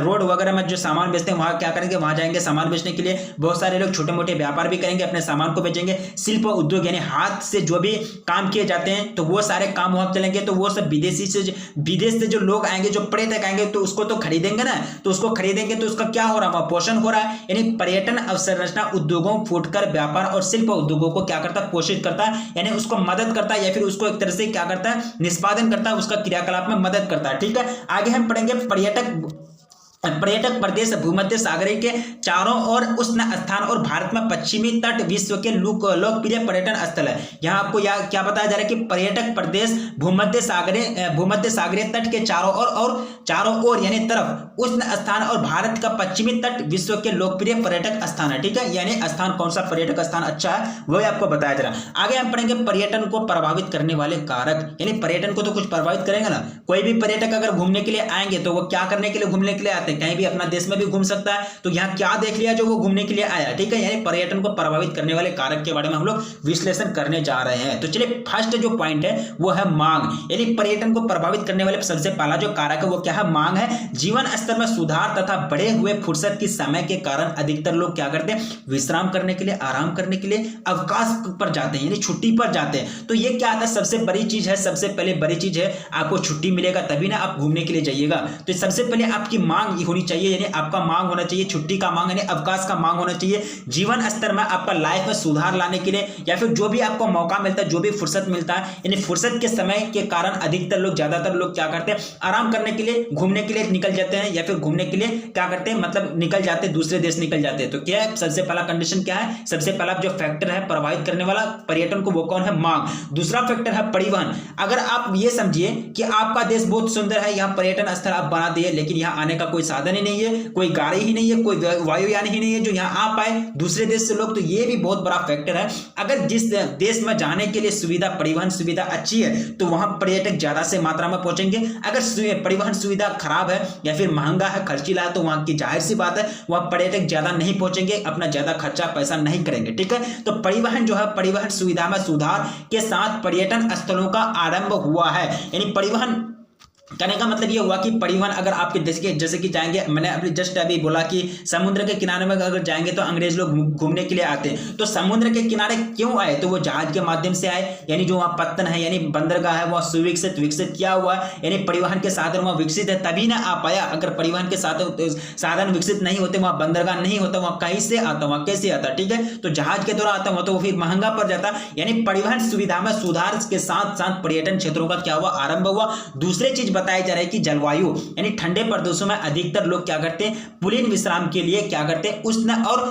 Speaker 1: रोड वगैरह में जो सामान बेचते हैं वहां क्या करेंगे, वहां जाएंगे सामान बेचने के लिए। बहुत सारे लोग छोटे मोटे व्यापार भी करेंगे, अपने सामान को बेचेंगे। शिल्प उद्योग यानी हाथ से जो भी काम किए जाते हैं, तो वो सारे काम वहां चलेंगे। तो वो सब विदेश से जो लोग आएंगे, जो पर्यटक आएंगे, तो उसको तो खरीदेंगे ना, तो उसको खरीदेंगे तो उसका क्या हो रहा है, पोषण हो रहा है। यानी पर्यटन अवसंरचना उद्योगों, फुटकर व्यापार और शिल्प उद्योगों को क्या करता है, पोषित करता है, यानी उसको मदद करता है, या फिर उसको एक तरह से क्या करता है, निष्पादन करता है, उसका क्रियाकलाप में मदद करता है। ठीक है, आगे हम पढ़ेंगे पर्यटक प्रदेश भूमध्य सागर के चारों ओर उष्ण स्थान और भारत में पश्चिमी तट विश्व के लोकप्रिय पर्यटन स्थल है। यहाँ आपको क्या बताया जा रहा है कि पर्यटक प्रदेश भूमध्य सागरीय तट के चारों ओर यानी तरफ उष्ण स्थान और भारत का पश्चिमी तट विश्व के लोकप्रिय पर्यटक स्थान है। ठीक है, यानी स्थान कौन सा पर्यटक स्थान अच्छा है वही आपको बताया जा रहा है। आगे हम पढ़ेंगे पर्यटन को प्रभावित करने वाले कारक, यानी पर्यटन को तो कुछ प्रभावित करेंगे ना। कोई भी पर्यटक अगर घूमने के लिए आएंगे तो वो क्या करने के लिए घूमने के लिए आते हैं, कहीं भी अपना देश में भी घूम सकता है। तो यहाँ क्या देख लिया जो वो घूमने के लिए आया। ठीक है, यानी पर्यटन को प्रभावित करने वाले कारक के बारे में हम लोग विश्लेषण करने जा रहे हैं। तो चलिए, फर्स्ट जो पॉइंट है वो है मांग, यानी पर्यटन को प्रभावित करने वाले सबसे पहला जो कारक है वो क्या है, मांग है। जीवन स्तर में सुधार तथा बढ़े हुए फुर्सत की समय के कारण अधिकतर लोग क्या करते हैं, विश्राम करने के लिए, आराम करने के लिए अवकाश पर जाते हैं, यानी छुट्टी पर जाते हैं। तो ये क्या आता है, सबसे बड़ी चीज है, सबसे पहले बड़ी चीज है, आपको छुट्टी मिलेगा तभी ना आप घूमने के लिए जाइएगा। तो सबसे पहले आपकी मांग होनी चाहिए, यानी आपका मांग होना चाहिए, छुट्टी का मांग यानी अवकाश का मांग होना चाहिए। जीवन स्तर में आपका लाइफ में सुधार लाने के लिए, या फिर जो भी आपको मौका मिलता है, जो भी फुर्सत मिलता है, यानी फुर्सत के समय के कारण अधिकतर लोग, ज्यादातर लोग क्या करते हैं, आराम करने के लिए, घूमने के लिए निकल जाते हैं, या फिर घूमने के लिए क्या करते हैं, मतलब निकल जाते हैं, दूसरे देश निकल जाते हैं। तो क्या है, सबसे पहला कंडीशन क्या है, सबसे पहला जो फैक्टर है प्रभावित करने वाला पर्यटन को, वो कौन है, मांग। दूसरा फैक्टर है परिवहन। अगर आप ये समझिए कि आपका देश बहुत सुंदर है, यहाँ पर्यटन स्थल आप बना दिए, लेकिन यहाँ आने का कोई साधन ही नहीं है, कोई गाड़ी ही नहीं है, कोई वायुयान ही नहीं है जो यहाँ आ पाए दूसरे देश से लोग, तो ये भी बहुत बड़ा फैक्टर है। अगर जिस देश में जाने के लिए सुविधा, परिवहन सुविधा अच्छी है, तो वहां पर्यटक ज्यादा से मात्रा में पहुंचेंगे। अगर परिवहन सुविधा खराब है या फिर महंगा है, खर्चीला है, तो वहां की जाहिर सी बात है वहां पर्यटक ज्यादा नहीं पहुंचेंगे, अपना ज्यादा खर्चा पैसा नहीं करेंगे। ठीक है, तो परिवहन जो है, परिवहन सुविधा में सुधार के साथ पर्यटन स्थलों का आरंभ हुआ है। यानी परिवहन कहने का मतलब ये हुआ कि परिवहन, अगर आपके देश के जैसे कि जाएंगे, मैंने अभी जस्ट अभी बोला कि समुद्र के किनारे में अगर जाएंगे तो अंग्रेज लोग घूमने के लिए आते हैं। तो समुद्र के किनारे क्यों आए, तो वो जहाज के माध्यम से आए, यानी जो वहाँ पत्तन है, यानी बंदरगाह है, वह सुविकसित किया हुआ है, यानी परिवहन के साधन वहाँ विकसित है, तभी ना आ पाया। अगर परिवहन के साधन विकसित नहीं होते, वहाँ बंदरगाह नहीं होता, वहाँ कहीं से आता, वहाँ कैसे आता। ठीक है, तो जहाज के द्वारा आता, वहाँ तो वो फिर महंगा पड़ जाता। यानी परिवहन सुविधा में सुधार के साथ साथ पर्यटन क्षेत्रों का क्या हुआ, आरंभ हुआ। दूसरी चीज बताया जा रहा है कि जलवायु, यानी ठंडे प्रदेशों में अधिकतर लोग क्या करते हैं, पुलिन विश्राम के लिए क्या करते हैं, उष्ण और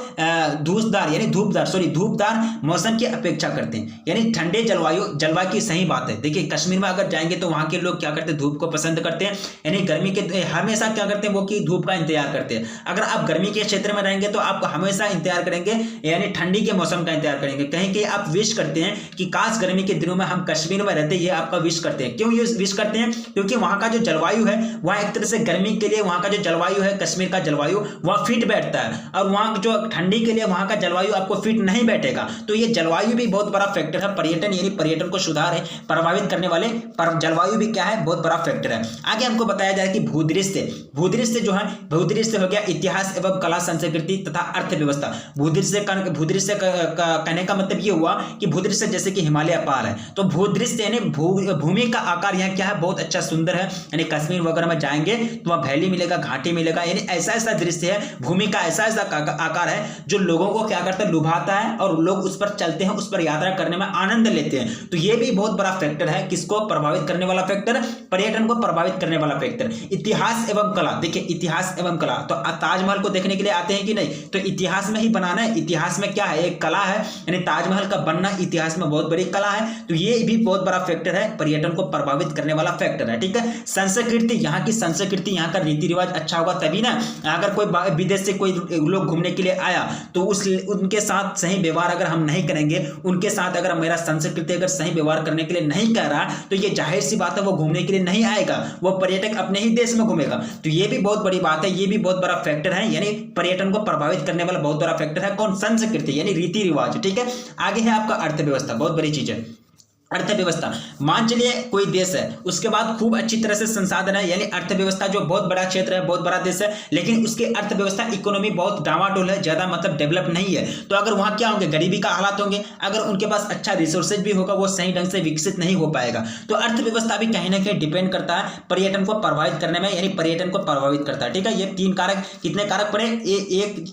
Speaker 1: धूपदार मौसम की अपेक्षा करते हैं। यानी ठंडे जलवायु की सही बात है। देखिए, कश्मीर में अगर जाएंगे तो वहां के लोग क्या करते हैं, धूप को पसंद करते हैं, यानी गर्मी के हमेशा क्या करते हैं, वो कि धूप का इंतजार करते हैं। अगर आप गर्मी के क्षेत्र में रहेंगे तो आप हमेशा इंतजार करेंगे, यानी ठंडी के मौसम का इंतजार करेंगे। कहीं कि आप विश करते हैं कि काश गर्मी के दिनों में हम कश्मीर में रहते, ये आपका विश करते हैं। क्यों ये विश करते हैं, क्योंकि वहां का जो जलवायु है, वहां एक तरह से गर्मी के लिए वहां का जो जलवायु है, कश्मीर का जलवायु, वह फिट बैठता है, और वहां जो ठंडी के लिए वहां का जलवायु आपको फिट नहीं बैठेगा। तो ये जलवायु भी बहुत बड़ा फैक्टर है। पर्यटन यानी पर्यटन को सुधार है, प्रभावित करने वाले जलवायु भी क्या है, बहुत बड़ा फैक्टर है। आगे हमको बताया जा रहा है कि भूदृश्य जो है, भूदृश्य हो गया इतिहास एवं कला, संस्कृति तथा अर्थव्यवस्था। भूदृश्य कहने का मतलब ये हुआ कि भूदृश्य जैसे कि हिमालय पहाड़ है, तो भूदृश्य यानी भूमि का आकार यहाँ क्या है, बहुत अच्छा सुंदर है। यानी कश्मीर वगैरह में जाएंगे तो वहां वैली मिलेगा, घाटी मिलेगा, यानी ऐसा दृश्य है, भूमि का ऐसा आकार है जो लोगों को क्या करता है, लुभाता है, और लोग उस पर चलते हैं, उस पर यात्रा करने में आनंद लेते हैं। तो ये भी बहुत बड़ा फैक्टर है, किसको प्रभावित करने वाला फैक्टर, पर्यटन को प्रभावित करने वाला फैक्टर। इतिहास एवं कला, देखिए इतिहास एवं कला, तो ताजमहल को देखने के लिए आते हैं कि नहीं, तो इतिहास में ही बनाना है। इतिहास में क्या है, एक कला है, यानी ताजमहल का बनना इतिहास में बहुत बड़ी कला है। तो ये भी बहुत बड़ा फैक्टर है, पर्यटन को प्रभावित करने वाला फैक्टर है। ठीक है, संस्कृति, यहाँ की संस्कृति, यहाँ का रीति रिवाज अच्छा होगा तभी ना। अगर कोई विदेश से कोई लोग घूमने के लिए आया तो उनके साथ सही व्यवहार अगर हम नहीं करेंगे, उनके साथ अगर मेरा संस्कृति अगर सही व्यवहार करने के लिए नहीं कर रहा, तो ये जाहिर सी बात है वो घूमने के लिए नहीं आएगा, वो पर्यटक अपने ही देश में घूमेगा। तो ये भी बहुत बड़ी बात है, ये भी बहुत बड़ा फैक्टर है, यानी पर्यटन को प्रभावित करने वाला बहुत बड़ा फैक्टर है कौन? संस्कृति यानी रीति रिवाज। ठीक है, आगे है आपका अर्थव्यवस्था, बहुत बड़ी चीज है अर्थव्यवस्था। मान चलिए कोई देश है, उसके बाद खूब अच्छी तरह से संसाधन है, यानी अर्थव्यवस्था जो बहुत बड़ा क्षेत्र है, बहुत बड़ा देश है, लेकिन उसकी अर्थव्यवस्था इकोनॉमी बहुत डामाडोल है, ज्यादा मतलब डेवलप नहीं है। तो अगर वहां क्या होंगे? गरीबी का हालात होंगे। अगर उनके पास अच्छा रिसोर्सेज भी होगा, वो सही ढंग से विकसित नहीं हो पाएगा। तो अर्थव्यवस्था भी कहीं ना कहीं डिपेंड करता है पर्यटन को प्रभावित करने में, यानी पर्यटन को प्रभावित करता है। ठीक है, ये 3 कारक, कितने कारक पड़े? एक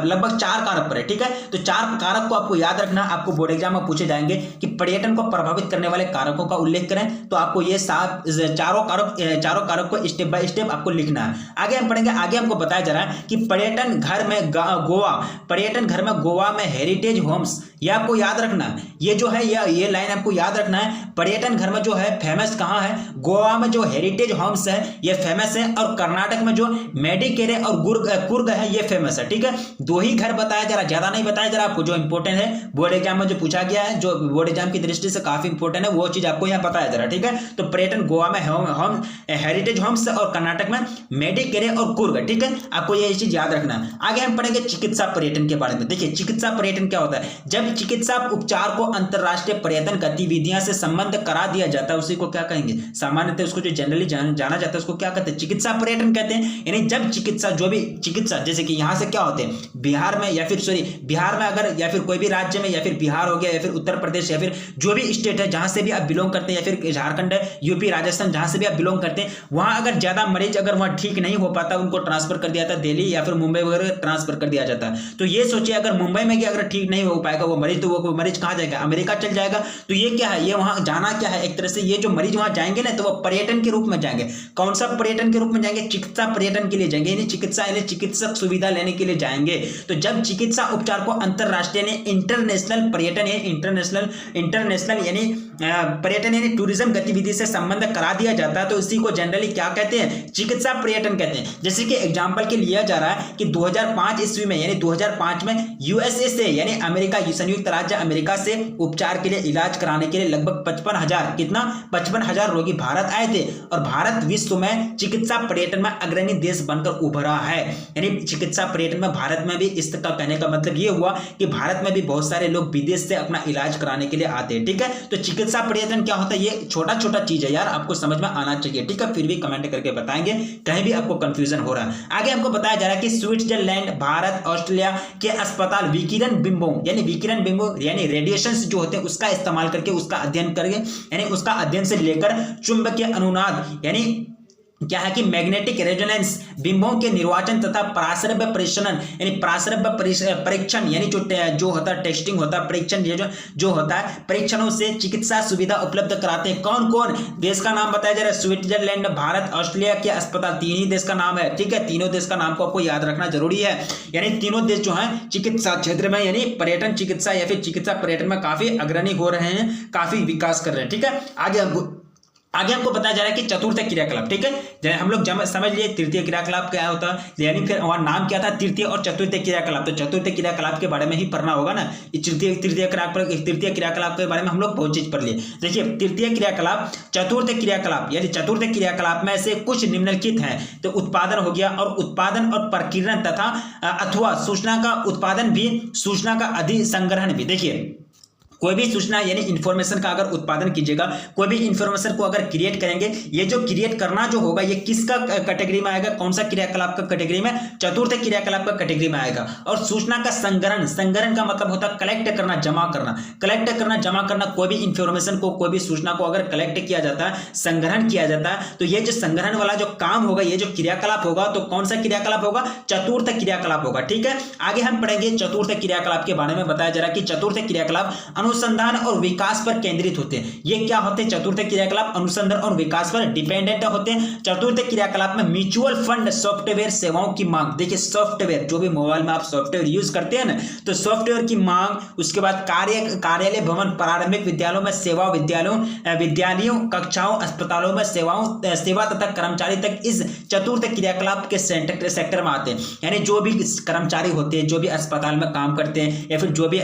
Speaker 1: लगभग 4 कारक पड़े। ठीक है, तो 4 कारक को आपको याद रखना, आपको बोर्ड एग्जाम में पूछे जाएंगे कि पर्यटन को प्रभावित करने वाले कारकों का उल्लेख करें, तो आपको ये चारों कारक को स्टेप बाय स्टेप आपको लिखना है। आगे हम पढ़ेंगे, आगे हमको बताया जा रहा है कि पर्यटन घर में गोवा में हेरिटेज होम्स, ये आपको याद रखना है। ये जो है ये लाइन आपको याद रखना है। पर्यटन घर में जो है फेमस कहां है? गोवा में जो हेरिटेज होम्स है ये फेमस है, और कर्नाटक में जो मेडिकेरे और कुर्ग है ये फेमस है। ठीक है, 2 ही घर बताया जा रहा है, ज्यादा नहीं बताया जा रहा आपको। जो इंपॉर्टेंट है बोर्ड एग्जाम में जो पूछा गया है, जो बोर्ड एग्जाम की दृष्टि से काफी इंपॉर्टेंट है, वो चीज आपको यहाँ बताया जा रहा है। ठीक है, तो पर्यटन गोवा में हेरिटेज होम्स और कर्नाटक में मेडिकेरे और कुर्ग। ठीक है, आपको ये चीज याद रखना है। आगे हम पढ़ेंगे चिकित्सा पर्यटन के बारे में। देखिए चिकित्सा पर्यटन क्या होता है? जब चिकित्सा उपचार को अंतरराष्ट्रीय पर्यटन गतिविधियां से संबंध करा दिया जाता है, उसी को क्या कहेंगे? सामान्यतः उसको जो जनरली जाना जाता है उसको क्या कहते हैं? चिकित्सा पर्यटन कहते हैं। यानी जब चिकित्सा, जो भी चिकित्सा, जैसे कि यहां से क्या होते हैं, बिहार में या फिर बिहार में अगर, या फिर कोई भी राज्य में, या फिर बिहार हो गया, या फिर उत्तर प्रदेश, या फिर जो भी स्टेट है जहां से भी आप बिलोंग करते हैं, या फिर झारखंड है, यूपी, राजस्थान, जहां से भी आप बिलोंग करते हैं, वहां अगर ज्यादा मरीज अगर वहां ठीक नहीं हो पाता, उनको ट्रांसफर कर दिया जाता है दिल्ली या फिर मुंबई वगैरह ट्रांसफर कर दिया जाता है। तो ये सोचिए अगर मुंबई में अगर ठीक नहीं हो पाएगा वो मरीज, तो वो मरीज कहां जाएगा? अमेरिका चल जाएगा। तो ये क्या है? ये वहां जाना क्या है? एक तरह से ये जो मरीज वहां जाएंगे ना, तो वो पर्यटन के रूप में जाएंगे। कौन सा पर्यटन के रूप में जाएंगे? चिकित्सा पर्यटन के लिए जाएंगे, यानी चिकित्सक सुविधा लेने के लिए जाएंगे। तो जब चिकित्सा उपचार को अंतरराष्ट्रीय इंटरनेशनल पर्यटन इंटरनेशनल यानी पर्यटन यानी टूरिज्म गतिविधि से संबंध करा दिया जाता है, तो इसी को जनरली क्या कहते हैं? चिकित्सा पर्यटन कहते हैं। जैसे कि एग्जांपल के लिया जा रहा है कि 2005 ईस्वी में, यानी 2005 में यूएसए से, यानी अमेरिका, संयुक्त राज्य अमेरिका से उपचार के लिए, इलाज कराने के लिए लगभग 55,000 रोगी भारत आए थे, और भारत विश्व में चिकित्सा पर्यटन में अग्रणी देश बनकर उभरा है। यानी चिकित्सा पर्यटन में भारत में भी, इसका कहने का मतलब ये हुआ कि भारत में भी बहुत सारे लोग विदेश से अपना इलाज कराने के लिए आते हैं। ठीक है, तो चिकित्सा पर्यटन क्या होता है? ये छोटा छोटा चीज है यार, आपको समझ में आना चाहिए। ठीक है, फिर भी कमेंट करके बताएंगे कहीं भी आपको कंफ्यूजन हो रहा है। आगे हमको बताया जा रहा है कि स्विट्जरलैंड, भारत, ऑस्ट्रेलिया के अस्पताल विकिरण बिंबों यानी रेडिएशंस जो होते हैं उसका इस्तेमाल करके, उसका अध्ययन करके, यानी उसका अध्ययन से लेकर चुंबकीय अनुनाद यानी क्या है कि मैग्नेटिक रेजोनेंस बिंबों के निर्वाचन तथा प्राश्रव्य परीक्षण यानी प्राश्रव्य परीक्षण यानी जो होता है टेस्टिंग होता है, परीक्षण जो होता है, परीक्षणों से चिकित्सा सुविधा उपलब्ध कराते हैं। कौन कौन देश का नाम बताया जा रहा है? स्विट्जरलैंड, भारत, ऑस्ट्रेलिया के अस्पताल, 3 ही देश का नाम है। ठीक है, तीनों देश का नाम को आपको याद रखना जरूरी है। यानी तीनों देश जो है चिकित्सा क्षेत्र में, यानी पर्यटन चिकित्सा या फिर चिकित्सा पर्यटन में काफी अग्रणी हो रहे हैं, काफी विकास कर रहे हैं। ठीक है, आगे हमको बताया जा रहा है कि चतुर्थ क्रियाकलाप। ठीक है, हम लोग समझ लिए तृतीय क्रियाकलाप क्या होता है, यानी फिर वहां नाम क्या था? तृतीय और चतुर्थ क्रियाकलाप। तो चतुर्थ क्रियाकलाप के बारे में ही पढ़ना होगा ना। तृतीय क्रियाकलाप के बारे में हम लोग बहुत चीज पढ़ लिए। देखिए तृतीय क्रियाकलाप, चतुर्थ क्रियाकलाप, यानी चतुर्थ क्रियाकलाप में से कुछ निम्नलिखित हैं। तो उत्पादन हो गया, और उत्पादन और प्रकीर्णन तथा अथवा सूचना का उत्पादन भी, सूचना का अधिसंग्रहण भी। देखिए कोई भी सूचना यानी इंफॉर्मेशन का अगर उत्पादन कीजिएगा, कोई भी इंफॉर्मेशन को अगर क्रिएट करेंगे, ये जो क्रिएट करना जो होगा ये किसका कैटेगरी में आएगा? कौन सा क्रियाकलाप का कैटेगरी में? चतुर्थ क्रियाकलाप का कैटेगरी में आएगा। और सूचना का संग्रहण का मतलब होता है कलेक्ट करना, जमा करना। कोई भी इंफॉर्मेशन को, कोई भी सूचना को अगर कलेक्ट किया जाता है, संग्रहण किया जाता है, तो ये जो संग्रहण वाला जो काम होगा, ये जो क्रियाकलाप होगा, तो कौन सा क्रियाकलाप होगा? चतुर्थ क्रियाकलाप होगा। ठीक है, आगे हम पढ़ेंगे चतुर्थ क्रियाकलाप के बारे में। बताया जा रहा है कि चतुर्थ क्रियाकलाप अनुसंधान और विकास पर केंद्रित होते हैं। ये क्या होते हैं? चतुर्थ क्रियाकलाप अनुसंधान और विकास पर डिपेंडेंट होते हैं। चतुर्थ क्रियाकलाप में म्यूचुअल फंड सॉफ्टवेयर सेवाओं की मांग, देखिए सॉफ्टवेयर, जो भी मोबाइल में आप सॉफ्टवेयर यूज करते हैं ना, तो सॉफ्टवेयर की मांग, उसके बाद कार्यालय भवन, प्रारंभिक विद्यालयों में सेवा, विद्यालयों कक्षाओं, अस्पतालों में सेवा तथा कर्मचारी तक इस चतुर्थ क्रियाकलाप के सेक्टर में आते हैं। यानी जो भी कर्मचारी होते हैं, जो भी अस्पताल में काम करते हैं, या फिर जो भी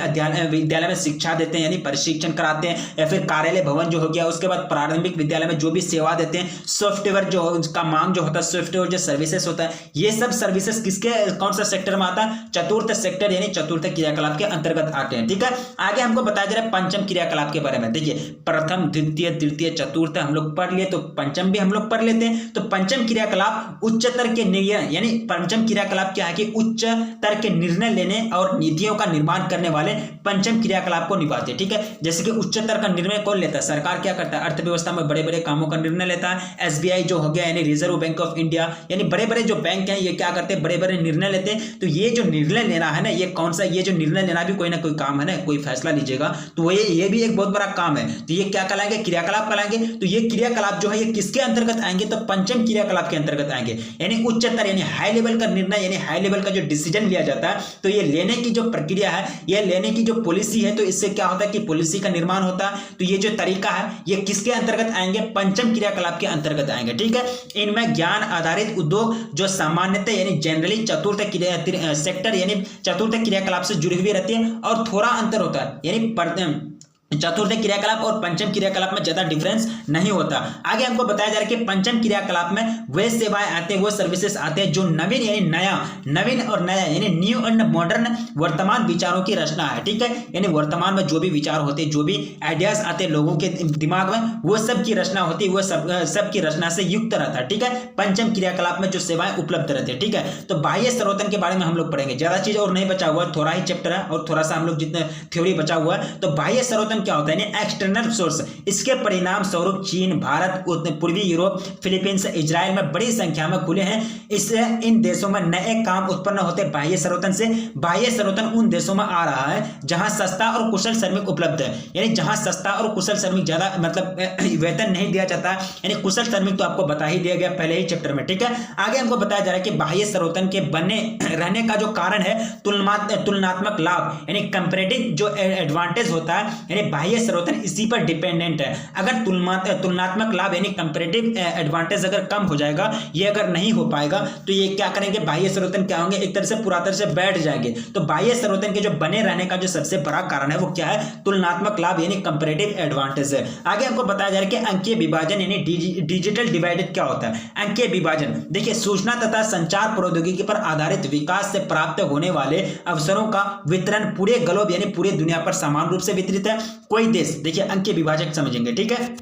Speaker 1: विद्यालय में शिक्षा देते हैं यानी प्रशिक्षण कराते हैं, या फिर कार्यालय भवन जो हो गया, उसके बाद प्रारंभिक विद्यालय में जो भी सेवा देते हैं, सॉफ्टवेयर जो उसका मांग जो होता है, सॉफ्टवेयर जो सर्विसेज होता है, ये सब सर्विसेज किसके कौन सा सेक्टर में आता है? चतुर्थ सेक्टर यानी चतुर्थ क्रियाकलाप के अंतर्गत आते हैं। ठीक है, आगे हमको बताया जा रहा है पंचम क्रियाकलाप के बारे में। देखिए प्रथम, द्वितीय, तृतीय, चतुर्थ हम लोग पढ़ लिए, तो पंचम भी हम लोग पढ़ लेते हैं। तो पंचम क्रियाकलाप उच्चतर के निर्णय, यानी पंचम क्रियाकलाप क्या है कि उच्चतर के निर्णय लेने और नीतियों का निर्माण करने वाले पंचम क्रियाकलाप को निभाते हैं। ठीक है, जैसे कि उच्चतर का निर्णय कौन लेता है? सरकार क्या करता है? अर्थव्यवस्था में बड़े बड़े कामों का निर्णय लेता है। एसबीआई जो हो गया यानी रिजर्व बैंक ऑफ इंडिया, यानी बड़े बड़े जो बैंक हैं ये क्या करते हैं? बड़े बड़े निर्णय लेते हैं। तो ये जो निर्णय लेना है ना, ये कौन सा, ये जो निर्णय लेना भी कोई ना कोई काम है ना, कोई फैसला लीजिएगा तो ये भी एक बहुत बड़ा काम है। तो ये क्या कहलाएंगे? क्रियाकलाप कहलाएंगे। तो ये क्रियाकलाप जो है ये किसके अंतर्गत आएंगे? तो पंचम क्रियाकलाप के अंतर्गत आएंगे। यानी उच्चतर यानी हाई लेवल का निर्णय, यानी हाई लेवल का जो डिसीजन लिया जाता है, तो ये लेने की जो प्रक्रिया है, ये लेने की जो पॉलिसी है, तो इससे क्या होता है कि पॉलिसी का निर्माण होता है। तो ये जो तरीका है ये किसके अंतर्गत आएंगे? पंचम क्रियाकलाप के अंतर्गत आएंगे। ठीक है, इनमें ज्ञान आधारित उद्योग जो सामान्यतः यानी जनरली चतुर्थ सेक्टर यानी चतुर्थ क्रियाकलाप से जुड़ी हुई रहती है, और थोड़ा अंतर होता है, यानी चतुर्थ क्रियाकलाप और पंचम क्रियाकलाप में ज्यादा डिफरेंस नहीं होता। आगे हमको बताया जा रहा है कि पंचम क्रियाकलाप में वे सेवाएं आते हैं, वो सर्विसेज आते हैं जो नवीन यानी नवीन और नया यानी न्यू एंड मॉडर्न वर्तमान विचारों की रचना है। ठीक है, यानी वर्तमान में जो भी विचार होते हैं, जो भी आइडियाज आते हैं लोगों के दिमाग में, वो सब की रचना होती है, वो सब की रचना से युक्त रहता है। ठीक है, पंचम क्रियाकलाप में जो सेवाएं उपलब्ध रहती है। ठीक है, तो बाह्य स्रोतन के बारे में हम लोग पढ़ेंगे, ज्यादा चीज और नहीं बचा हुआ है, थोड़ा ही चैप्टर है और थोड़ा सा हम लोग जितने थ्योरी बचा हुआ है। तो बाह्य स्रोतन क्या होता है? External source. इसके परिणाम स्वरूप चीन, भारत, पूर्वी यूरोप, फिलीपींस, इजराइल में बड़ी संख्या में खुले हैं। इससे इन देशों में नए काम उत्पन्न होते हैं बाह्य स्रोतन से। बाह्य स्रोतन उन देशों में आ रहा है जहां सस्ता और कुशल श्रमिक उपलब्ध है, यानी जहां सस्ता और कुशल श्रमिक ज्यादा मतलब वेतन नहीं दिया जाता, यानी कुशल श्रमिक तो आपको बता ही दिया गया पहले ही चैप्टर में। ठीक है, आगे हमको बताया जा रहा है कि बाह्य स्रोतन के बने रहने का जो कारण है तुलनात्मक लाभ, यानी कंपैरेटिव जो एडवांटेज होता है, यानी बाह्य स्रोतन इसी पर डिपेंडेंट है। अगर तुलनात्मक लाभ यानी कंपैरेटिव एडवांटेज अगर कम हो जाएगा, ये अगर नहीं हो पाएगा, तो ये क्या करेंगे? बाह्य स्रोतन क्या होंगे? एक तरह से पूरा तरह से बैठ जाएंगे। तो बाह्य स्रोतन के जो बने रहने का जो सबसे बड़ा कारण है वो क्या है? तुलनात्मक लाभ यानी कंपैरेटिव एडवांटेज है। आगे आपको बताया जा रहा है कि अंकीय विभाजन यानी डिजिटल डिवाइडेड क्या होता है? अंकीय विभाजन, देखिए सूचना तथा संचार प्रौद्योगिकी पर आधारित विकास से प्राप्त होने वाले अवसरों का वितरण पूरे ग्लोब यानी पूरे दुनिया पर समान रूप से वितरित है। कोई देश, देखिए अंकीय विभाजक समझेंगे। ठीक है,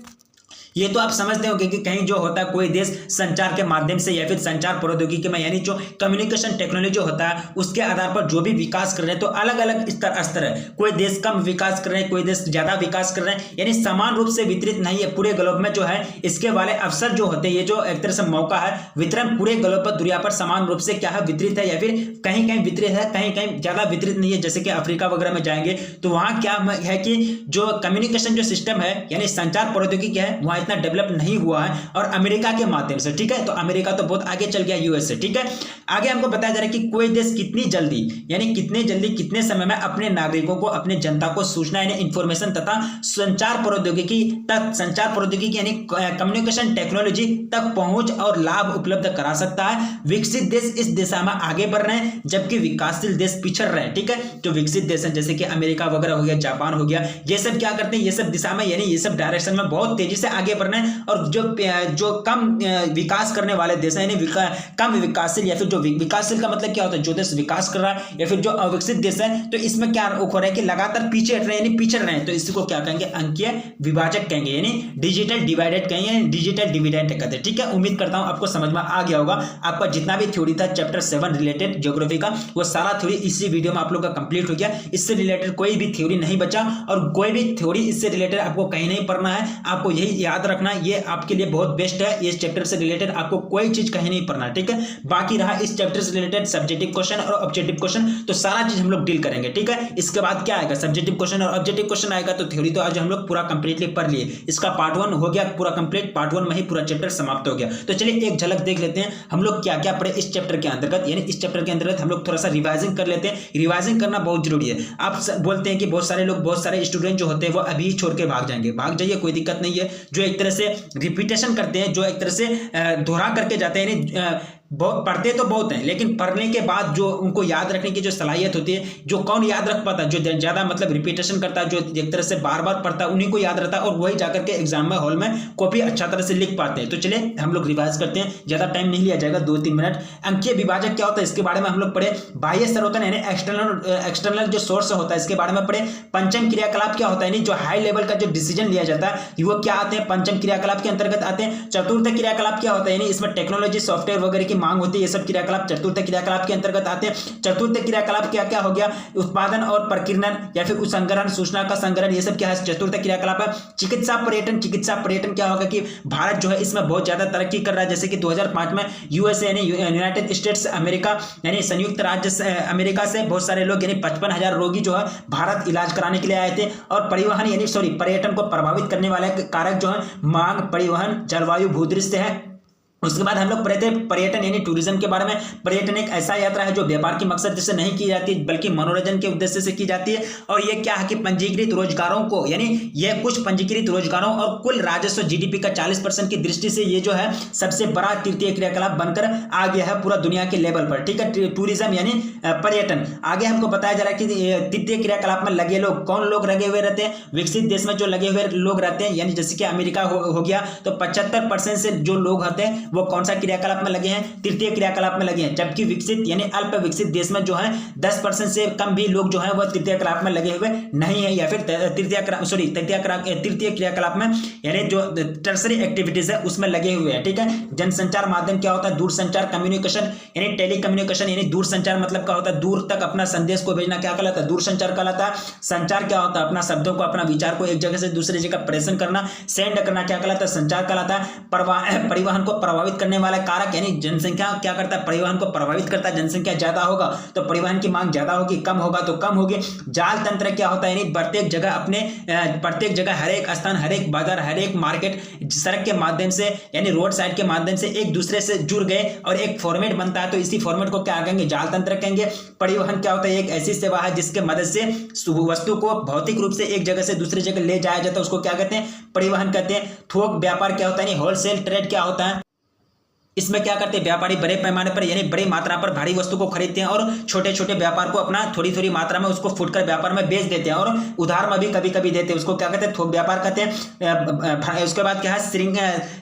Speaker 1: ये तो आप समझते होंगे कि कहीं जो होता है कोई देश संचार के माध्यम से या फिर संचार प्रौद्योगिकी में यानी जो कम्युनिकेशन टेक्नोलॉजी होता है उसके आधार पर जो भी विकास कर रहे हैं, तो अलग अलग स्तर है। कोई देश कम विकास कर रहे हैं, कोई देश ज्यादा विकास कर रहे हैं, यानी समान रूप से वितरित नहीं है पूरे ग्लोब में जो है। इसके वाले अवसर जो होते हैं, ये जो एक तरह से मौका है, वितरण पूरे ग्लोब पर दुनिया पर समान रूप से क्या है? वितरित है, या फिर कहीं कहीं वितरित है, कहीं कहीं ज्यादा वितरित नहीं है। जैसे कि अफ्रीका वगैरह में जाएंगे तो वहां क्या है कि जो कम्युनिकेशन जो सिस्टम है यानी संचार प्रौद्योगिकी है वहां इतना डेवलप नहीं हुआ है, और अमेरिका के माध्यम से। ठीक है, तो अमेरिका तो बहुत आगे चल गया यूएस से। ठीक है, आगे हमको बताया जा रहा है कि कोई देश कितनी जल्दी यानी कितने जल्दी कितने समय में अपने नागरिकों को, अपने जनता को सूचना यानी इंफॉर्मेशन तथा संचार प्रौद्योगिकी यानी कम्युनिकेशन टेक्नोलॉजी तक पहुंच और लाभ उपलब्ध करा सकता है। विकसित देश इस दिशा में आगे बढ़ रहे हैं जबकि विकासशील देश पिछड़ रहे हैं। ठीक है, जो विकसित देश है जैसे कि अमेरिका वगैरह हो गया, जापान हो गया, ये सब क्या करते हैं? ये सब दिशा में यानी ये सब डायरेक्शन में बहुत तेजी से आगे बढ़ रहे हैं। और जो कम विकास करने वाले देश हैं यानी कम विकासशील, या फिर जो विकासशील का मतलब क्या होता है? जो देश विकास कर रहा है, या फिर जो अविकसित देश है, तो इसमें क्या हो रहा है कि लगातार पीछे हट रहे हैं यानी पिछड़ रहे हैं। तो इसको क्या कहेंगे? अंकीय विभाजक कहेंगे, यानी डिजिटल डिवाइडेड कहेंगे, डिजिटल डिविडेंड कहते हैं। ठीक है, उम्मीद करता हूं आपको समझ में आ गया होगा। आपका जितना भी थ्योरी था चैप्टर 7 रिलेटेड ज्योग्राफी का, वो सारा थ्योरी इसी वीडियो में आप लोग का कंप्लीट हो गया। इससे रिलेटेड कोई भी थ्योरी नहीं बचा, और कोई भी थ्योरी इससे रिलेटेड आपको कहीं नहीं पढ़ना है। आपको यही याद याद रखना, ये आपके लिए बहुत बेस्ट है। इस चैप्टर से रिलेटेड आपको कोई चीज कहीं नहीं पढ़ना, ठीक है। बाकी रहा इस चैप्टर से रिलेटेड सब्जेक्टिव क्वेश्चन और ऑब्जेक्टिव क्वेश्चन, तो सारा चीज हम लोग डील करेंगे, ठीक है। इसके बाद क्या आएगा, सब्जेक्टिव क्वेश्चन और ऑब्जेक्टिव क्वेश्चन आएगा। तो थ्योरी तो आज हम लोग पूरा कंप्लीटली पढ़ लिए, इसका पार्ट 1 हो गया पूरा कंप्लीट, पार्ट 1 में ही पूरा चैप्टर समाप्त हो गया। तो चलिए एक झलक देख लेते हैं हम लोग क्या क्या पढ़े इस चैप्टर के अंतर्गत, यानी इस चैप्टर के अंतर्गत हम लोग थोड़ा सा रिवाइजिंग कर लेते हैं। रिवाइजिंग करना बहुत जरूरी है। आप बोलते हैं कि बहुत सारे लोग, बहुत सारे स्टूडेंट जो होते हैं वो अभी छोड़ के भाग जाएंगे, भाग जाइए, कोई दिक्कत नहीं है। जो एक तरह से रिपीटेशन करते हैं, जो एक तरह से दोहरा करके जाते हैं, यानी बहुत पढ़ते तो बहुत हैं, लेकिन पढ़ने के बाद जो उनको याद रखने की जो सलाहियत होती है, जो कौन याद रख पाता है, जो ज्यादा मतलब रिपीटेशन करता है, जो एक तरह से बार बार पढ़ता है, उन्हीं को याद रहता है और वही जाकर के एग्जाम में हॉल में कॉपी अच्छा तरह से लिख पाते हैं। तो चलिए हम लोग रिवाइज करते हैं, ज्यादा टाइम नहीं लिया जाएगा, 2-3 मिनट। अंकीय विभाजक क्या होता है इसके बारे में हम लोग पढ़े। बाह्य स्रोतन यानी एक्सटर्नल जो सोर्स होता है इसके बारे में पढ़े। पंचम क्रियाकलाप क्या होता है, यानी जो हाई लेवल का जो डिसीजन लिया जाता है वो क्या आते हैं, पंचम क्रियाकलाप के अंतर्गत आते हैं। चतुर्थ क्रियाकलाप क्या होता है, यानी इसमें टेक्नोलॉजी सॉफ्टवेयर वगैरह की मांग होती है, ये सब क्रियाकलाप चतुर्थ क्रियाकलाप के अंतर्गत आते हैं। चतुर्थ क्रियाकलाप क्या क्या हो गया, उत्पादन और प्रकीर्णन या फिर संग्रहण, सूचना का संग्रहण, ये सब क्या है, चतुर्थ क्रियाकलाप है। चिकित्सा पर्यटन, चिकित्सा पर्यटन क्या होगा कि भारत जो है इसमें बहुत ज्यादा तरक्की कर रहा है, जैसे कि 2005 में यूएसए यानी यूनाइटेड स्टेट्स अमेरिका यानी संयुक्त राज्य अमेरिका से बहुत सारे लोग यानी 55,000 रोगी जो है भारत इलाज कराने के लिए आए थे। और परिवहन यानी पर्यटन को प्रभावित करने वाले कारक जो है मांग, परिवहन, जलवायु, भूदृश्य है। उसके बाद हम लोग पढ़े थे पर्यटन यानी टूरिज्म के बारे में। पर्यटन एक ऐसा यात्रा है जो व्यापार की मकसद से नहीं की जाती बल्कि मनोरंजन के उद्देश्य से की जाती है। और ये क्या है कि पंजीकृत रोजगारों को, यानी ये कुछ पंजीकृत रोजगारों और कुल राजस्व जीडीपी का 40% की दृष्टि से ये जो है सबसे बड़ा तृतीय क्रियाकलाप बनकर आ गया है पूरा दुनिया के लेवल पर, ठीक है। टूरिज्म यानी पर्यटन। आगे हमको बताया जा रहा है कि तृतीय क्रियाकलाप में लगे लोग, कौन लोग लगे हुए रहते हैं, विकसित देश में जो लगे हुए लोग रहते हैं, यानी जैसे कि अमेरिका हो गया, तो 75% से जो लोग होते हैं वो कौन सा क्रियाकलाप में लगे हैं, तृतीय क्रियाकलाप में लगे हैं। जबकि विकसित यानी अल्प विकसित देश में जो है 10% से कम भी लोग जो है वह तृतीय क्रियाकलाप में लगे हुए नहीं है, या फिर तृतीय क्रियाकलाप में यानी जो टर्सरी एक्टिविटीज है उसमें लगे हुए हैं, ठीक है। जनसंचार माध्यम क्या होता है, दूरसंचार, कम्युनिकेशन यानी टेलीकम्युनिकेशन, यानी दूरसंचार मतलब क्या होता है, दूर तक अपना संदेश को भेजना क्या कहलाता है, दूरसंचार कहलाता है। संचार क्या होता है, अपना शब्दों को, अपना विचार को एक जगह से दूसरी जगह प्रेषण करना, सेंड करना क्या कहलाता है, संचार कहलाता है। परिवहन को प्रभावित करने वाला कारक यानी जनसंख्या क्या करता है, परिवहन को प्रभावित करता है। जनसंख्या ज्यादा होगा तो परिवहन की मांग ज्यादा होगी, कम होगा तो कम होगी। जाल तंत्र क्या होता है, यानी प्रत्येक जगह हर एक स्थान, हर एक बाजार, हर एक मार्केट सड़क के माध्यम से यानी रोड साइड के माध्यम से एक दूसरे से जुड़ गए और एक फॉर्मेट बनता है, तो इसी फॉर्मेट को क्या कहेंगे, जाल तंत्र कहेंगे। परिवहन क्या होता है, एक ऐसी सेवा है जिसके मदद से वस्तु को भौतिक रूप से एक जगह से दूसरी जगह ले जाया जाता है, उसको क्या कहते हैं, परिवहन कहते हैं। थोक व्यापार क्या होता है, होलसेल ट्रेड क्या होता है, इसमें क्या करते हैं, व्यापारी बड़े पैमाने पर यानी बड़ी मात्रा पर भारी वस्तु को खरीदते हैं और छोटे छोटे व्यापार को अपना थोड़ी थोड़ी मात्रा में उसको फुटकर व्यापार में बेच देते हैं और उधार में भी कभी कभी देते हैं, उसको क्या कहते हैं, थोक व्यापार कहते हैं। उसके बाद क्या है,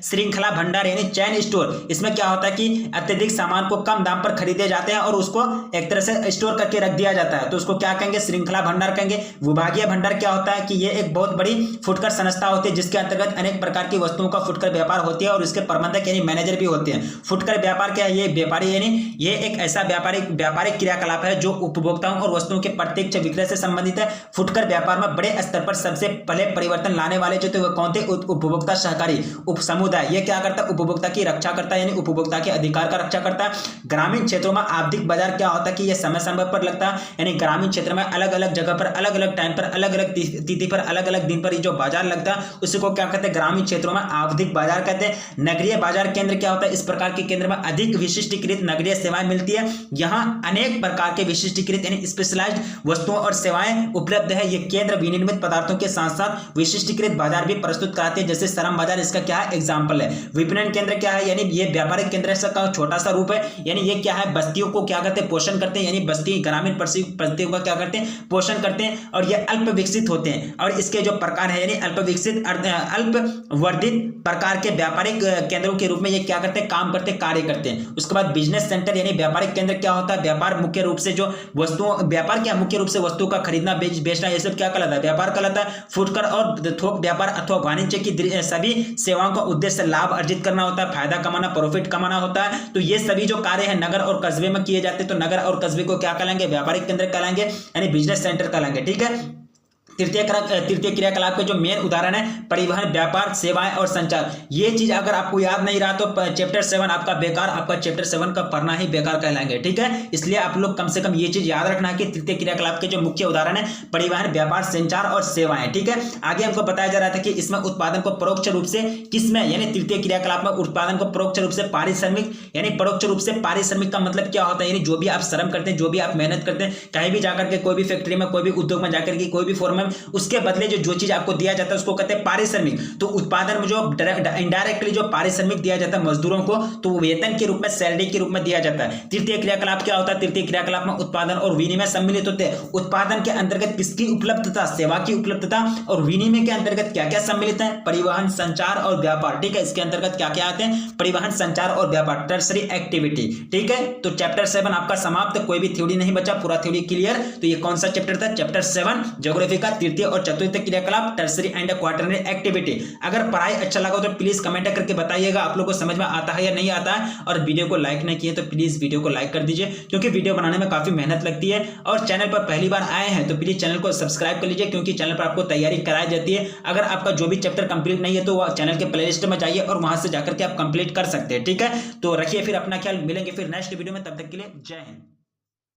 Speaker 1: श्रृंखला भंडार यानी चैन स्टोर। इसमें क्या होता है कि अत्यधिक सामान को कम दाम पर खरीदे जाते हैं और उसको एक तरह से स्टोर करके रख दिया जाता है, तो उसको क्या कहेंगे, श्रृंखला भंडार कहेंगे। विभागीय भंडार क्या होता है कि ये एक बहुत बड़ी फुटकर संस्था होती है जिसके अंतर्गत अनेक प्रकार की वस्तुओं का फुटकर व्यापार होती है और इसके प्रबंधक यानी मैनेजर भी होते हैं। फुटकर व्यापार क्या है, ये व्यापारी यानी ये एक ऐसा व्यापारिक क्रियाकलाप है जो उपभोक्ताओं और वस्तुओं के प्रत्यक्ष विक्रय से संबंधित है। फुटकर व्यापार में बड़े स्तर पर सबसे पहले परिवर्तन लाने वाले जो थे वो कौन थे, उपभोक्ता सहकारी उप समुदाय। ये क्या करता है, उपभोक्ता की रक्षा करता है, यानी उपभोक्ता के अधिकार का रक्षा करता है। ग्रामीण क्षेत्रों में आवधिक बाजार क्या होता है कि यह समय समय पर लगता है, यानी ग्रामीण क्षेत्र में अलग अलग जगह पर, अलग अलग टाइम पर, अलग अलग तिथि पर, अलग अलग दिन पर जो बाजार लगता है उसी को क्या कहते हैं, ग्रामीण क्षेत्रों में आवधिक बाजार कहते हैं। नगरीय बाजार केंद्र क्या होता है, इस प्रकार के केंद्र में अधिक विशिष्टीकृत नगरीय सेवाएं मिलती है। यहां अनेक प्रकार के विशिष्टीकृत यानी स्पेशलाइज्ड वस्तुओं और सेवाएं उपलब्ध है। ये केंद्र विनिर्मित पदार्थों के साथ साथ विशिष्टीकृत बाजार भी प्रस्तुत कराते हैं, जैसे श्रम बाजार इसका क्या है, एग्जांपल है। विपणन केंद्र क्या है, यानी ये व्यापारिक केंद्र का छोटा सा रूप है, यानी ये क्या है, बस्तियों को क्या करते हैं, पोषण करते हैं, यानी बस्ती ग्रामीण बस्तियों का क्या करते हैं, पोषण करते हैं। और ये अल्प विकसित होते हैं और इसके जो प्रकार है यानी अल्प विकसित, अल्प वर्धित प्रकार के व्यापारिक केंद्रों के रूप में ये क्या करते हैं, काम करते, कार्य करते हैं। उसके बाद बिजनेस सेंटर यानी व्यापारिक केंद्र क्या होता है, व्यापार मुख्य रूप से जो वस्तुओं, व्यापार क्या मुख्य रूप से वस्तु का खरीदना बेचना, ये सब क्या कहलाता है, व्यापार कहलाता है। फुटकर और थोक व्यापार अथवा वाणिज्य की सभी सेवाओं का उद्देश्य लाभ अर्जित करना होता है, फायदा कमाना, प्रॉफिट कमाना होता है। तो ये सभी जो कार्य है नगर और कस्बे में किए जाते हैं, तो नगर और कस्बे को क्या कहलाएंगे, व्यापारिक केंद्र कहलाएंगे, यानी बिजनेस सेंटर कहलाएंगे, ठीक है। तृतीय क्रियाकलाप के जो मेन उदाहरण है परिवहन, व्यापार, सेवाएं और संचार। ये चीज अगर आपको याद नहीं रहा तो चैप्टर 7 आपका बेकार, आपका चैप्टर 7 का पढ़ना ही बेकार कहलाएंगे, ठीक है। इसलिए आप लोग कम से कम ये चीज याद रखना है कि तृतीय क्रियाकलाप के जो मुख्य उदाहरण है परिवहन, व्यापार, संचार और सेवाएं, ठीक है। आगे हमको बताया जा रहा था कि इसमें उत्पादन को परोक्ष रूप से किसमें, यानी तृतीय क्रियाकलाप में उत्पादन को परोक्ष रूप से पारिश्रमिक, यानी परोक्ष रूप से पारिश्रमिक का मतलब क्या होता है, यानी जो भी आप श्रम करते हैं, जो भी आप मेहनत करते हैं, कहीं भी जाकर के कोई भी फैक्ट्री में, कोई भी उद्योग में जाकर के, कोई भी फॉर्म में, उसके बदले जो चीज आपको दिया जाता है उसको कहते हैं पारिश्रमिक। तो उत्पादन में जो इनडायरेक्टली जो पारिश्रमिक दिया जाता है मजदूरों को, तो वेतन के रूप में, सैलरी के रूप में दिया जाता है। तृतीय क्रियाकलाप क्या होता है, तृतीय क्रियाकलाप में उत्पादन और विनिमय सम्मिलित होते हैं। उत्पादन के अंतर्गत किसकी उपलब्धता, सेवा की उपलब्धता, और विनिमय के अंतर्गत क्या क्या सम्मिलित है, परिवहन, संचार और व्यापार, ठीक है। इसके अंतर्गत क्या क्या आते हैं, परिवहन, संचार और व्यापार, टर्सरी एक्टिविटी, ठीक है। तो चैप्टर 7 आपका समाप्त, कोई भी थ्योरी नहीं बचा, पूरा थ्योरी क्लियर। तो ये कौन सा चैप्टर था, चैप्टर 7 ज्योग्राफी का तृतीय और चतुर्थ क्रियाकलाप, टर्सरी एंड क्वार्टरनरी एक्टिविटी। अगर पढ़ाई अच्छा लगा तो प्लीज कमेंट करके बताइएगा आप लोगों को समझ में आता है या नहीं आता है। और वीडियो को लाइक नहीं किए तो प्लीज वीडियो को लाइक कर दीजिए, क्योंकि वीडियो बनाने में काफी मेहनत लगती है। और चैनल पर पहली बार आए हैं तो प्लीज चैनल को सब्सक्राइब कर लीजिए, क्योंकि चैनल पर आपको तैयारी कराई जाती है। अगर आपका जो भी चैप्टर कंप्लीट नहीं है तो वह चैनल के प्लेलिस्ट में जाइए और वहां से जाकर के आप कंप्लीट कर सकते हैं, ठीक है। तो रखिए फिर अपना ख्याल, मिलेंगे फिर नेक्स्ट वीडियो में, तब तक के लिए जय हिंद।